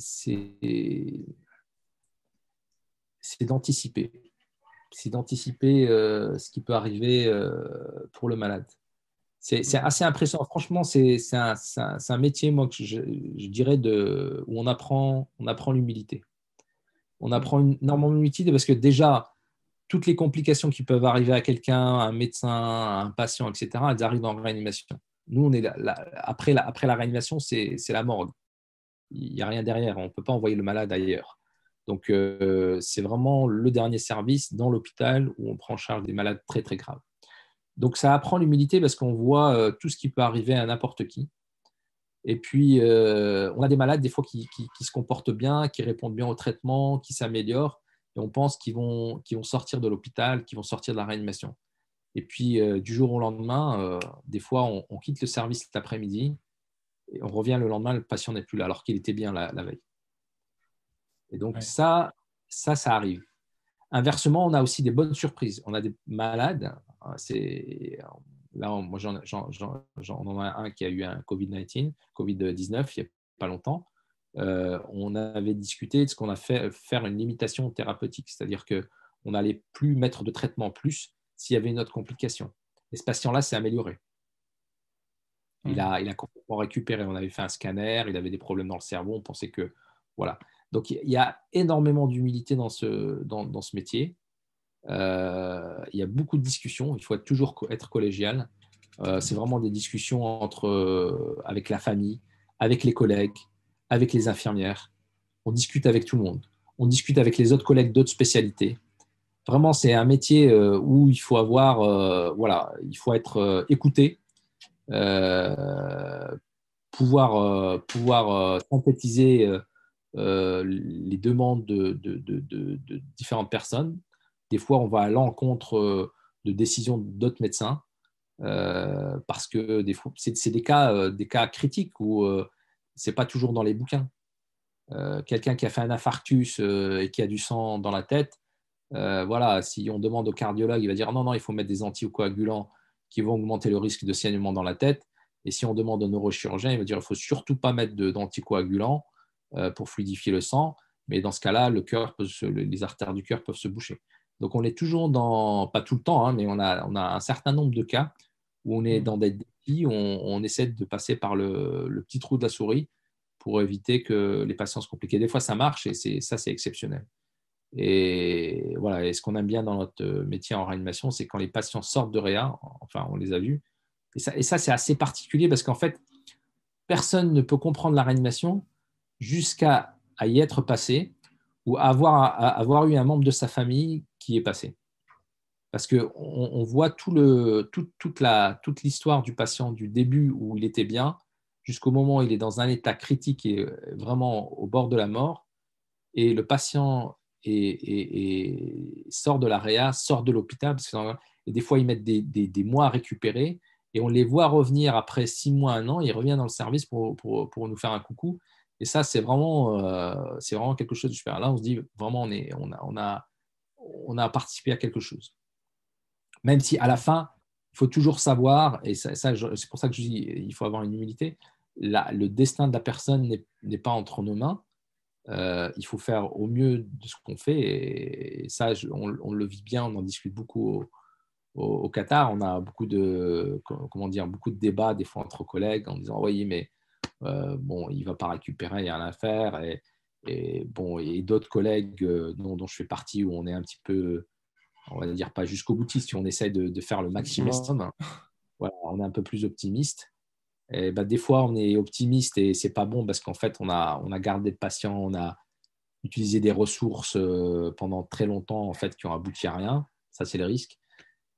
d'anticiper. C'est d'anticiper ce qui peut arriver pour le malade. C'est assez impressionnant. Franchement, c'est un métier, moi, que je dirais, où on apprend l'humilité. On apprend énormément l'humilité parce que déjà, toutes les complications qui peuvent arriver à quelqu'un, à un médecin, à un patient, etc., elles arrivent en réanimation. Nous, on est après la réanimation, c'est la morgue. Il n'y a rien derrière. On ne peut pas envoyer le malade ailleurs. Donc, c'est vraiment le dernier service dans l'hôpital où on prend en charge des malades très, très graves. Donc, ça apprend l'humilité parce qu'on voit tout ce qui peut arriver à n'importe qui. Et puis, on a des malades, des fois, qui se comportent bien, qui répondent bien au traitement, qui s'améliorent. Et on pense qu'ils vont sortir de l'hôpital, qu'ils vont sortir de la réanimation. Et puis, du jour au lendemain, des fois, on quitte le service l'après-midi et on revient le lendemain, le patient n'est plus là, alors qu'il était bien la veille. Et donc, Ouais. ça arrive. Inversement, on a aussi des bonnes surprises. On a des malades. Là, moi, j'en ai un qui a eu un Covid-19, il n'y a pas longtemps. On avait discuté de ce qu'on a fait, faire une limitation thérapeutique, c'est-à-dire qu'on n'allait plus mettre de traitement plus s'il y avait une autre complication. Et ce patient-là s'est amélioré. Il a complètement récupéré. On avait fait un scanner, il avait des problèmes dans le cerveau, on pensait que… Voilà. Donc, il y a énormément d'humilité dans ce métier. Il y a beaucoup de discussions. Il faut toujours être collégial. C'est vraiment des discussions avec la famille, avec les collègues, avec les infirmières. On discute avec tout le monde. On discute avec les autres collègues d'autres spécialités. Vraiment, c'est un métier où il faut il faut être écouté, pouvoir synthétiser les demandes de différentes personnes. Des fois, on va à l'encontre de décisions d'autres médecins parce que des fois, c'est des cas critiques où c'est pas toujours dans les bouquins. Quelqu'un qui a fait un infarctus et qui a du sang dans la tête, voilà, si on demande au cardiologue, il va dire non, non, il faut mettre des anticoagulants qui vont augmenter le risque de saignement dans la tête. Et si on demande au neurochirurgien, il va dire il ne faut surtout pas mettre d'anticoagulants pour fluidifier le sang. Mais dans ce cas-là, les artères du cœur peuvent se boucher. Donc on est toujours pas tout le temps, hein, mais on a un certain nombre de cas où on est dans des défis, où on essaie de passer par le petit trou de la souris pour éviter que les patients se compliquent. Des fois, ça marche et c'est exceptionnel. Et voilà, et ce qu'on aime bien dans notre métier en réanimation, c'est quand les patients sortent de réa, enfin, on les a vus. Et ça c'est assez particulier parce qu'en fait, personne ne peut comprendre la réanimation jusqu'à y être passé ou avoir eu un membre de sa famille qui est passé. Parce qu'on voit toute l'histoire du patient du début où il était bien jusqu'au moment où il est dans un état critique et vraiment au bord de la mort. Et le patient sort de la réa, sort de l'hôpital. Et des fois, ils mettent des mois à récupérer. Et on les voit revenir après 6 mois, 1 an. Ils reviennent dans le service pour nous faire un coucou. Et ça, c'est vraiment quelque chose de super. Là, on se dit vraiment, on a participé à quelque chose. Même si à la fin, il faut toujours savoir, et c'est pour ça que je dis il faut avoir une humilité, le destin de la personne n'est pas entre nos mains. Il faut faire au mieux de ce qu'on fait. Et ça, on le vit bien, on en discute beaucoup au Qatar. On a beaucoup beaucoup de débats des fois entre collègues en disant oui, mais bon, il ne va pas récupérer, il n'y a rien à faire. Et d'autres collègues dont je fais partie où on est un petit peu, on va dire pas jusqu'au boutiste, on essaie de faire le maximum. Voilà, on est un peu plus optimiste. Et des fois, on est optimiste et c'est pas bon parce qu'en fait, on a gardé le patient, on a utilisé des ressources pendant très longtemps en fait, qui ont abouti à rien. Ça, c'est le risque.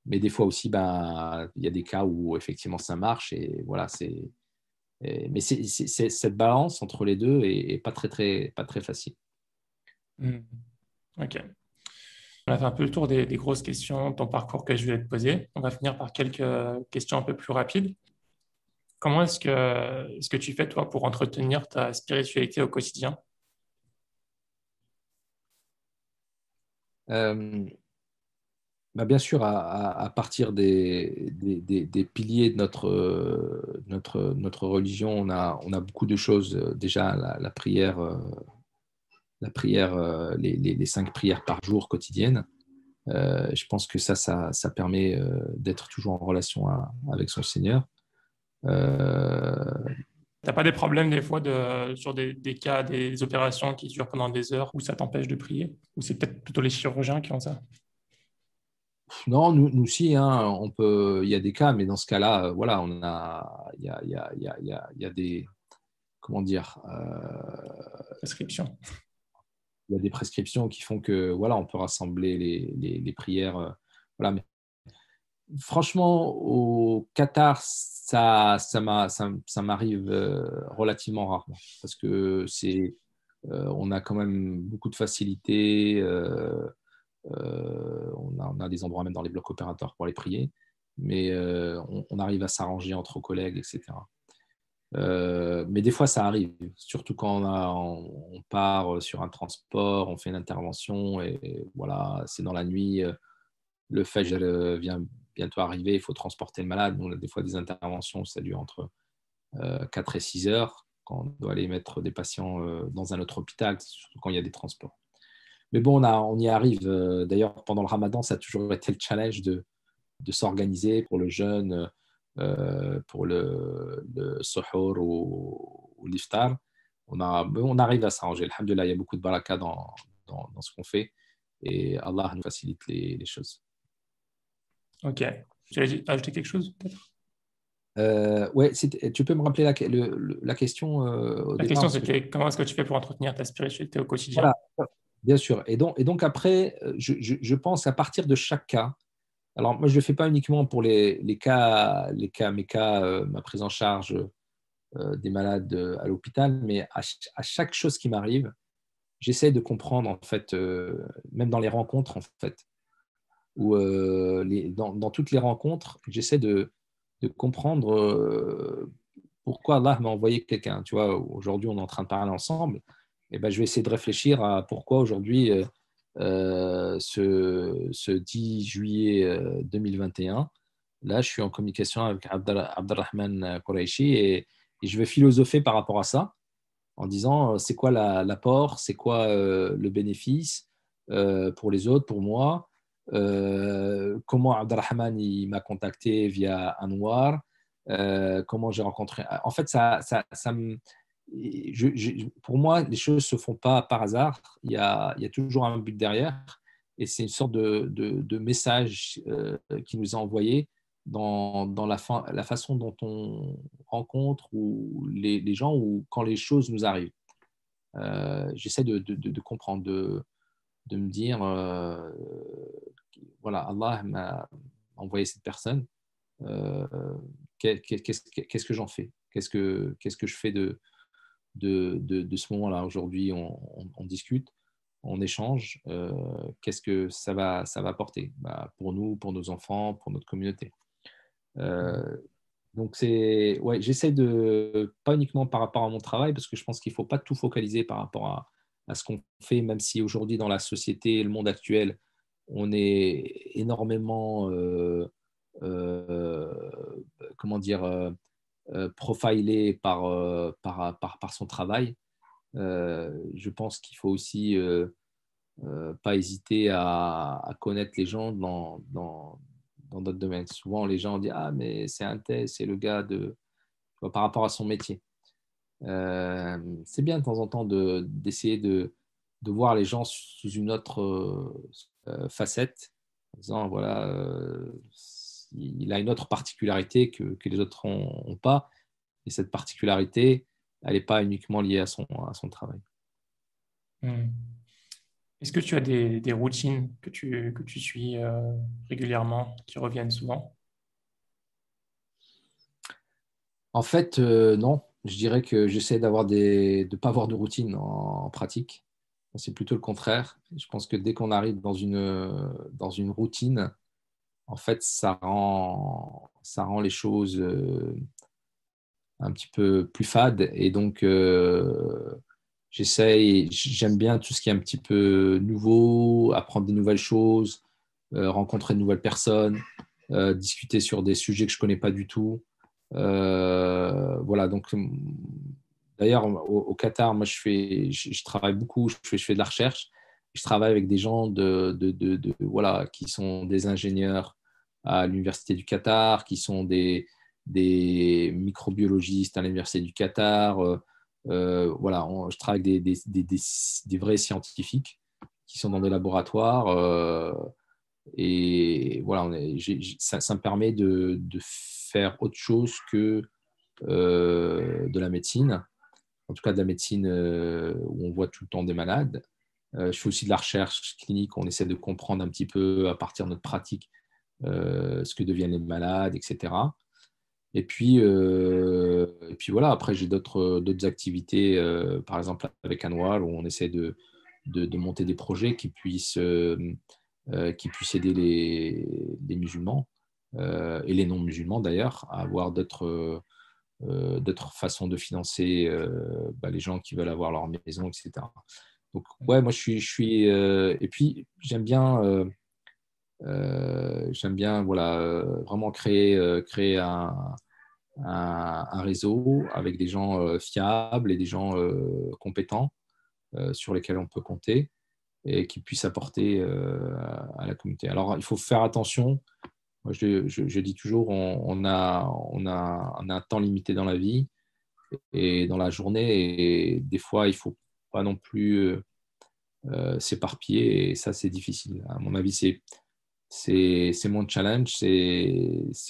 Mais des fois aussi, il y a des cas où effectivement ça marche. Et voilà, mais c'est cette balance entre les deux est pas très facile. Ok. On a fait un peu le tour des grosses questions, ton parcours que je voulais te poser. On va finir par quelques questions un peu plus rapides. Comment est-ce que tu fais, toi, pour entretenir ta spiritualité au quotidien? Bien sûr, à partir des piliers de notre religion, on a beaucoup de choses. Déjà, la prière, les 5 prières par jour quotidiennes. Je pense que ça permet d'être toujours en relation avec son Seigneur. T'as pas des problèmes des fois sur des cas, des opérations qui durent pendant des heures où ça t'empêche de prier? Ou c'est peut-être plutôt les chirurgiens qui ont ça? Non, nous aussi, hein, il y a des cas, mais dans ce cas-là, voilà, il y a des, comment dire, Prescription. il y a des prescriptions qui font que, voilà, on peut rassembler les prières. Voilà. Mais franchement, au Qatar, ça m'arrive relativement rarement parce que on a quand même beaucoup de facilité. On a des endroits même dans les blocs opératoires pour les prier, mais on arrive à s'arranger entre collègues, etc. Mais des fois, ça arrive, surtout quand on part sur un transport, on fait une intervention et voilà, c'est dans la nuit, le Fajr vient bientôt arriver, il faut transporter le malade. On a des fois des interventions, ça dure entre 4 et 6 heures quand on doit aller mettre des patients dans un autre hôpital, surtout quand il y a des transports. Mais bon, on y arrive. D'ailleurs, pendant le Ramadan, ça a toujours été le challenge de s'organiser pour le jeûne, pour le suhour ou l'iftar. On arrive à s'arranger. Alhamdulillah, il y a beaucoup de baraka dans ce qu'on fait et Allah nous facilite les choses. Ok. Tu allais ajouter quelque chose, peut-être? Ouais, tu peux me rappeler la question au La départ question, parce que c'était comment est-ce que tu fais pour entretenir ta spiritualité au quotidien? voilà, bien sûr. Et donc après, je pense à partir de chaque cas. Alors moi, je ne le fais pas uniquement pour mes cas, ma prise en charge des malades à l'hôpital, mais à chaque chose qui m'arrive, j'essaie de comprendre en fait, même dans les rencontres en fait, ou dans toutes les rencontres, j'essaie de comprendre pourquoi Allah m'a envoyé quelqu'un. Tu vois, aujourd'hui, on est en train de parler ensemble. Et ben, je vais essayer de réfléchir à pourquoi aujourd'hui, ce 10 juillet 2021, là, je suis en communication avec Abdelrahman Qureshi et je vais philosopher par rapport à ça en disant c'est quoi l'apport, c'est quoi le bénéfice pour les autres, pour moi, comment Abdelrahman il m'a contacté via Anwar, comment j'ai rencontré. En fait, pour moi, les choses ne se font pas par hasard. Il y a toujours un but derrière et c'est une sorte de message qui nous est envoyé dans la façon dont on rencontre ou les gens ou quand les choses nous arrivent. J'essaie de comprendre, de me dire, voilà, Allah m'a envoyé cette personne, euh, qu'est-ce que j'en fais? Qu'est-ce que je fais de ce moment-là? Aujourd'hui, on discute, on échange. Qu'est-ce que ça va apporter pour nous, pour nos enfants, pour notre communauté? Donc, ouais, j'essaie de, pas uniquement par rapport à mon travail, parce que je pense qu'il ne faut pas tout focaliser par rapport à ce qu'on fait, même si aujourd'hui, dans la société et le monde actuel, on est énormément, euh, comment dire, profilé par son travail. Je pense qu'il faut aussi pas hésiter à connaître les gens dans d'autres domaines. Souvent, les gens disent ah, mais c'est un tel, c'est le gars par rapport à son métier. C'est bien de temps en temps d'essayer de voir les gens sous une autre facette, en disant voilà, il a une autre particularité que les autres n'ont pas, et cette particularité, elle n'est pas uniquement liée à son travail. Hmm. Est-ce que tu as des routines que tu suis régulièrement, qui reviennent souvent? En fait, non. Je dirais que j'essaie de pas avoir de routine en pratique. C'est plutôt le contraire. Je pense que dès qu'on arrive dans une routine, en fait, ça rend les choses un petit peu plus fades. Et donc, j'aime bien tout ce qui est un petit peu nouveau, apprendre des nouvelles choses, rencontrer de nouvelles personnes, discuter sur des sujets que je ne connais pas du tout. Voilà, donc d'ailleurs, au Qatar, moi, je travaille beaucoup, je fais de la recherche. Je travaille avec des gens voilà, qui sont des ingénieurs à l'Université du Qatar, qui sont des microbiologistes à l'Université du Qatar. Voilà, je travaille avec des vrais scientifiques qui sont dans des laboratoires. Et voilà, ça me permet de faire autre chose que de la médecine, en tout cas de la médecine où on voit tout le temps des malades. Je fais aussi de la recherche clinique, on essaie de comprendre un petit peu à partir de notre pratique ce que deviennent les malades, etc. Et puis voilà, après, j'ai d'autres activités, par exemple avec Anwar, où on essaie de monter des projets qui puissent aider les musulmans et les non-musulmans d'ailleurs à avoir d'autres façons de financer les gens qui veulent avoir leur maison, etc. Donc, ouais, moi, et puis, j'aime bien voilà, vraiment créer un réseau avec des gens fiables et des gens compétents sur lesquels on peut compter et qui puissent apporter à la communauté. Alors, il faut faire attention. Moi, je dis toujours, on a un temps limité dans la vie et dans la journée, et des fois, il ne faut pas non plus s'éparpiller, et ça, c'est difficile. À mon avis, c'est mon challenge.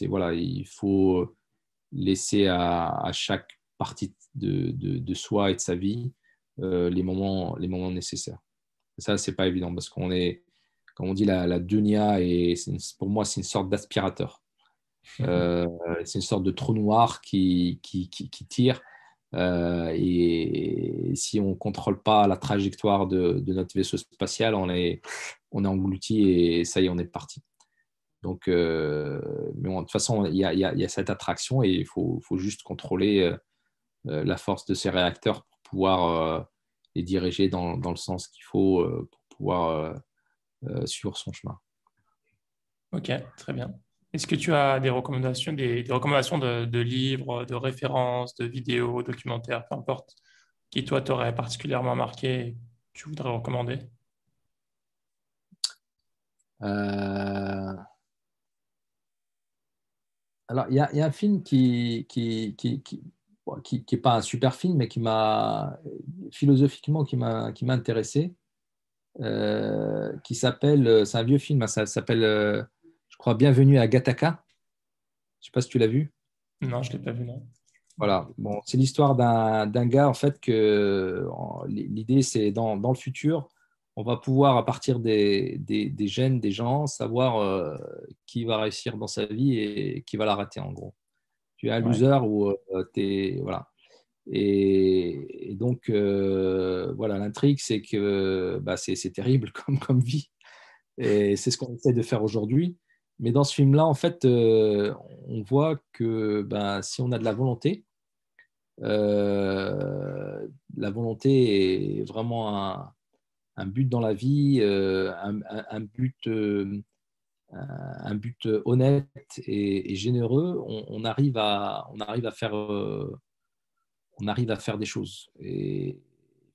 Voilà, il faut laisser à chaque partie de soi et de sa vie les moments nécessaires. Ça, c'est pas évident parce comme on dit, la dunya, et pour moi, c'est une sorte d'aspirateur. Euh, c'est une sorte de trou noir qui tire. Et si on ne contrôle pas la trajectoire de notre vaisseau spatial, on est englouti et ça y est, on est parti. Donc, mais bon, de toute façon, il y a cette attraction et il faut juste contrôler la force de ces réacteurs pour pouvoir les diriger dans le sens qu'il faut pour pouvoir suivre son chemin. Ok, très bien. Est-ce que tu as des recommandations de livres, de références, de vidéos, documentaires, peu importe, qui toi t'auraient particulièrement marqué et que tu voudrais recommander? Euh, alors, il y a un film qui est pas un super film, mais qui m'a philosophiquement qui m'a intéressé, c'est un vieux film, hein, ça s'appelle, je crois, Bienvenue à Gattaca. Je sais pas si tu l'as vu. Non, je ne l'ai pas vu, non. Voilà. Bon, c'est l'histoire d'un gars, en fait, l'idée, c'est dans le futur, on va pouvoir, à partir des gènes des gens, savoir qui va réussir dans sa vie et qui va la rater, en gros. Tu es un Ouais. loser ou voilà. Et donc, voilà, l'intrigue, c'est que c'est terrible comme vie. Et c'est ce qu'on essaie de faire aujourd'hui. Mais dans ce film-là, en fait, on voit que si on a de la volonté est vraiment un but dans la vie, un but honnête et généreux. On arrive à faire des choses. Et il ne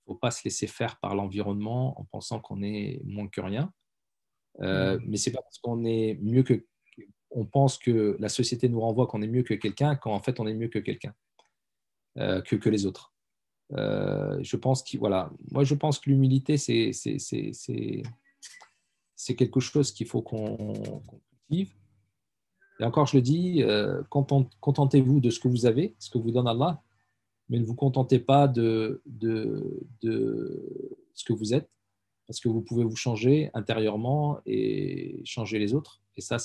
faut pas se laisser faire par l'environnement en pensant qu'on est moins que rien. Mais c'est pas parce qu'on est mieux que on pense que la société nous renvoie qu'on est mieux que quelqu'un, qu'en fait on est mieux que quelqu'un, que les autres. Voilà. Moi, je pense que l'humilité, c'est quelque chose qu'il faut qu'on cultive. Et encore, je le dis, contentez-vous de ce que vous avez, ce que vous donne Allah, mais ne vous contentez pas de ce que vous êtes, parce que vous pouvez vous changer intérieurement et changer les autres. Et ça,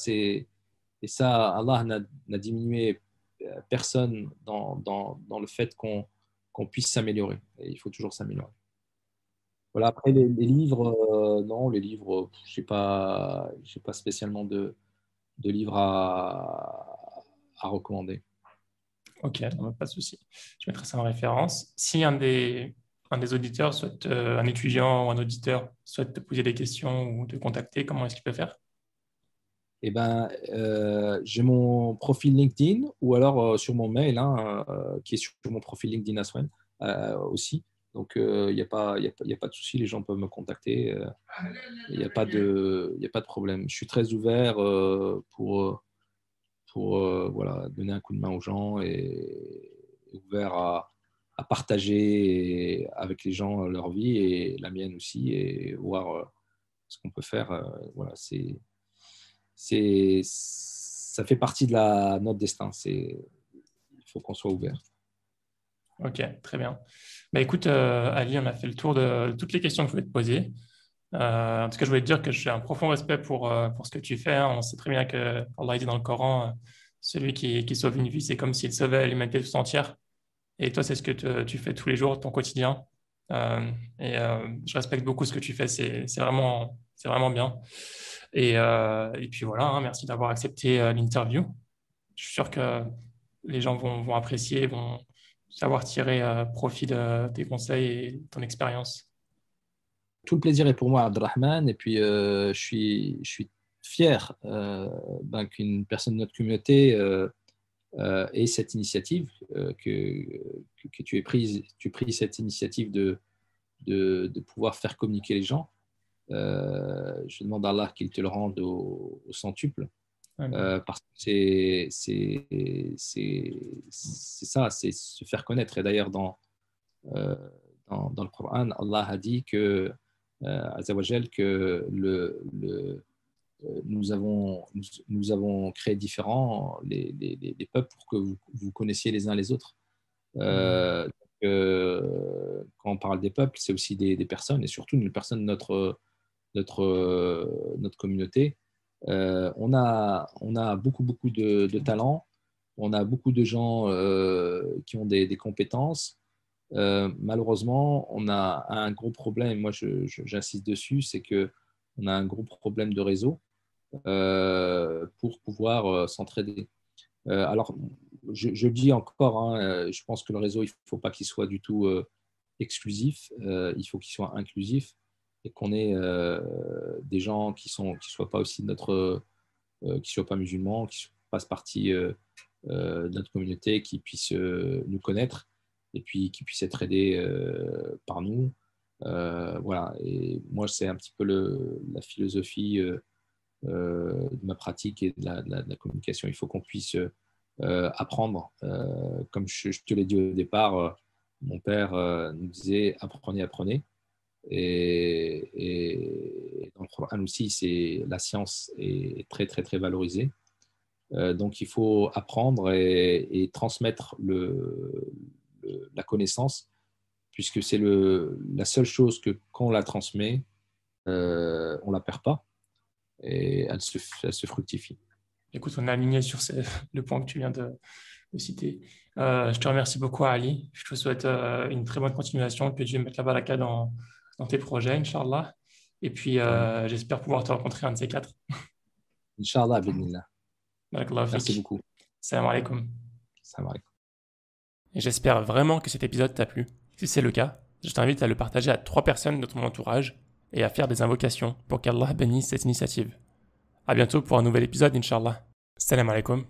Allah n'a diminué personne dans le fait qu'on puisse s'améliorer. Et il faut toujours s'améliorer. Voilà, après les livres, non, les livres, j'ai pas spécialement de livres à recommander. Ok, non, pas de souci. Je mettrai ça en référence. Si un des auditeurs souhaite, un étudiant ou un auditeur souhaite te poser des questions ou te contacter, comment est-ce qu'il peut faire? J'ai mon profil LinkedIn ou alors sur mon mail, hein, qui est sur mon profil LinkedIn Aswen aussi. Donc, il n'y a pas, y a pas de souci, les gens peuvent me contacter. Il n'y a pas de problème. Je suis très ouvert pour voilà, donner un coup de main aux gens et ouvert à partager avec les gens leur vie et la mienne aussi et voir ce qu'on peut faire. Voilà, ça fait partie de notre destin. Il faut qu'on soit ouvert. Ok, très bien. Bah, écoute, Ali, on a fait le tour de toutes les questions que je voulais te poser. En tout cas, je voulais te dire que j'ai un profond respect pour ce que tu fais, hein. On sait très bien que Allah dit dans le Coran, Celui qui sauve une vie, c'est comme s'il sauvait l'humanité tout entière. Et toi, c'est ce que tu fais tous les jours, ton quotidien. Je respecte beaucoup ce que tu fais, c'est vraiment bien. Et puis voilà, hein, merci d'avoir accepté l'interview. Je suis sûr que les gens vont apprécier, vont savoir tirer profit de tes conseils et de ton expérience. Tout le plaisir est pour moi, Abdelrahman. Et puis, je suis fier qu'une personne de notre communauté ait cette initiative, que tu aies pris cette initiative de pouvoir faire communiquer les gens. Je demande à Allah qu'il te le rende au centuple. Parce que c'est ça, c'est se faire connaître. Et d'ailleurs, dans le Coran, Allah a dit que, Azzawajal, que nous avons créé différents les peuples pour que vous connaissiez les uns les autres. Quand on parle des peuples, c'est aussi des personnes, et surtout une personne de notre communauté. On a beaucoup de talents, on a beaucoup de gens qui ont des compétences. Malheureusement, on a un gros problème, moi j'insiste dessus, c'est qu'on a un gros problème de réseau pour pouvoir s'entraider. Alors, je le dis encore, hein, je pense que le réseau, il ne faut pas qu'il soit du tout exclusif, il faut qu'il soit inclusif et qu'on ait des gens qui soient pas aussi qui soient pas musulmans, qui fassent partie de notre communauté, qui puissent nous connaître et puis qui puissent être aidés par nous. Voilà. Et moi, c'est un petit peu la philosophie de ma pratique et de la communication. Il faut qu'on puisse apprendre. Comme je te l'ai dit au départ, mon père nous disait apprenez, apprenez. Et dans le Coran aussi, la science est très, très, très valorisée. Donc, il faut apprendre et transmettre la connaissance, puisque c'est la seule chose que quand on la transmet, on ne la perd pas et elle se fructifie. Écoute, on est aligné sur le point que tu viens de citer. Je te remercie beaucoup, Ali. Je te souhaite une très bonne continuation, que Dieu mette la baraka dans tes projets, Inch'Allah. Et puis, j'espère pouvoir te rencontrer un de ces quatre. Inch'Allah, bismillah. Merci beaucoup. Salam alaikum. Salam alaikum. Et j'espère vraiment que cet épisode t'a plu. Si c'est le cas, je t'invite à le partager à 3 personnes de ton entourage et à faire des invocations pour qu'Allah bénisse cette initiative. À bientôt pour un nouvel épisode, Inch'Allah. Salam alaikum.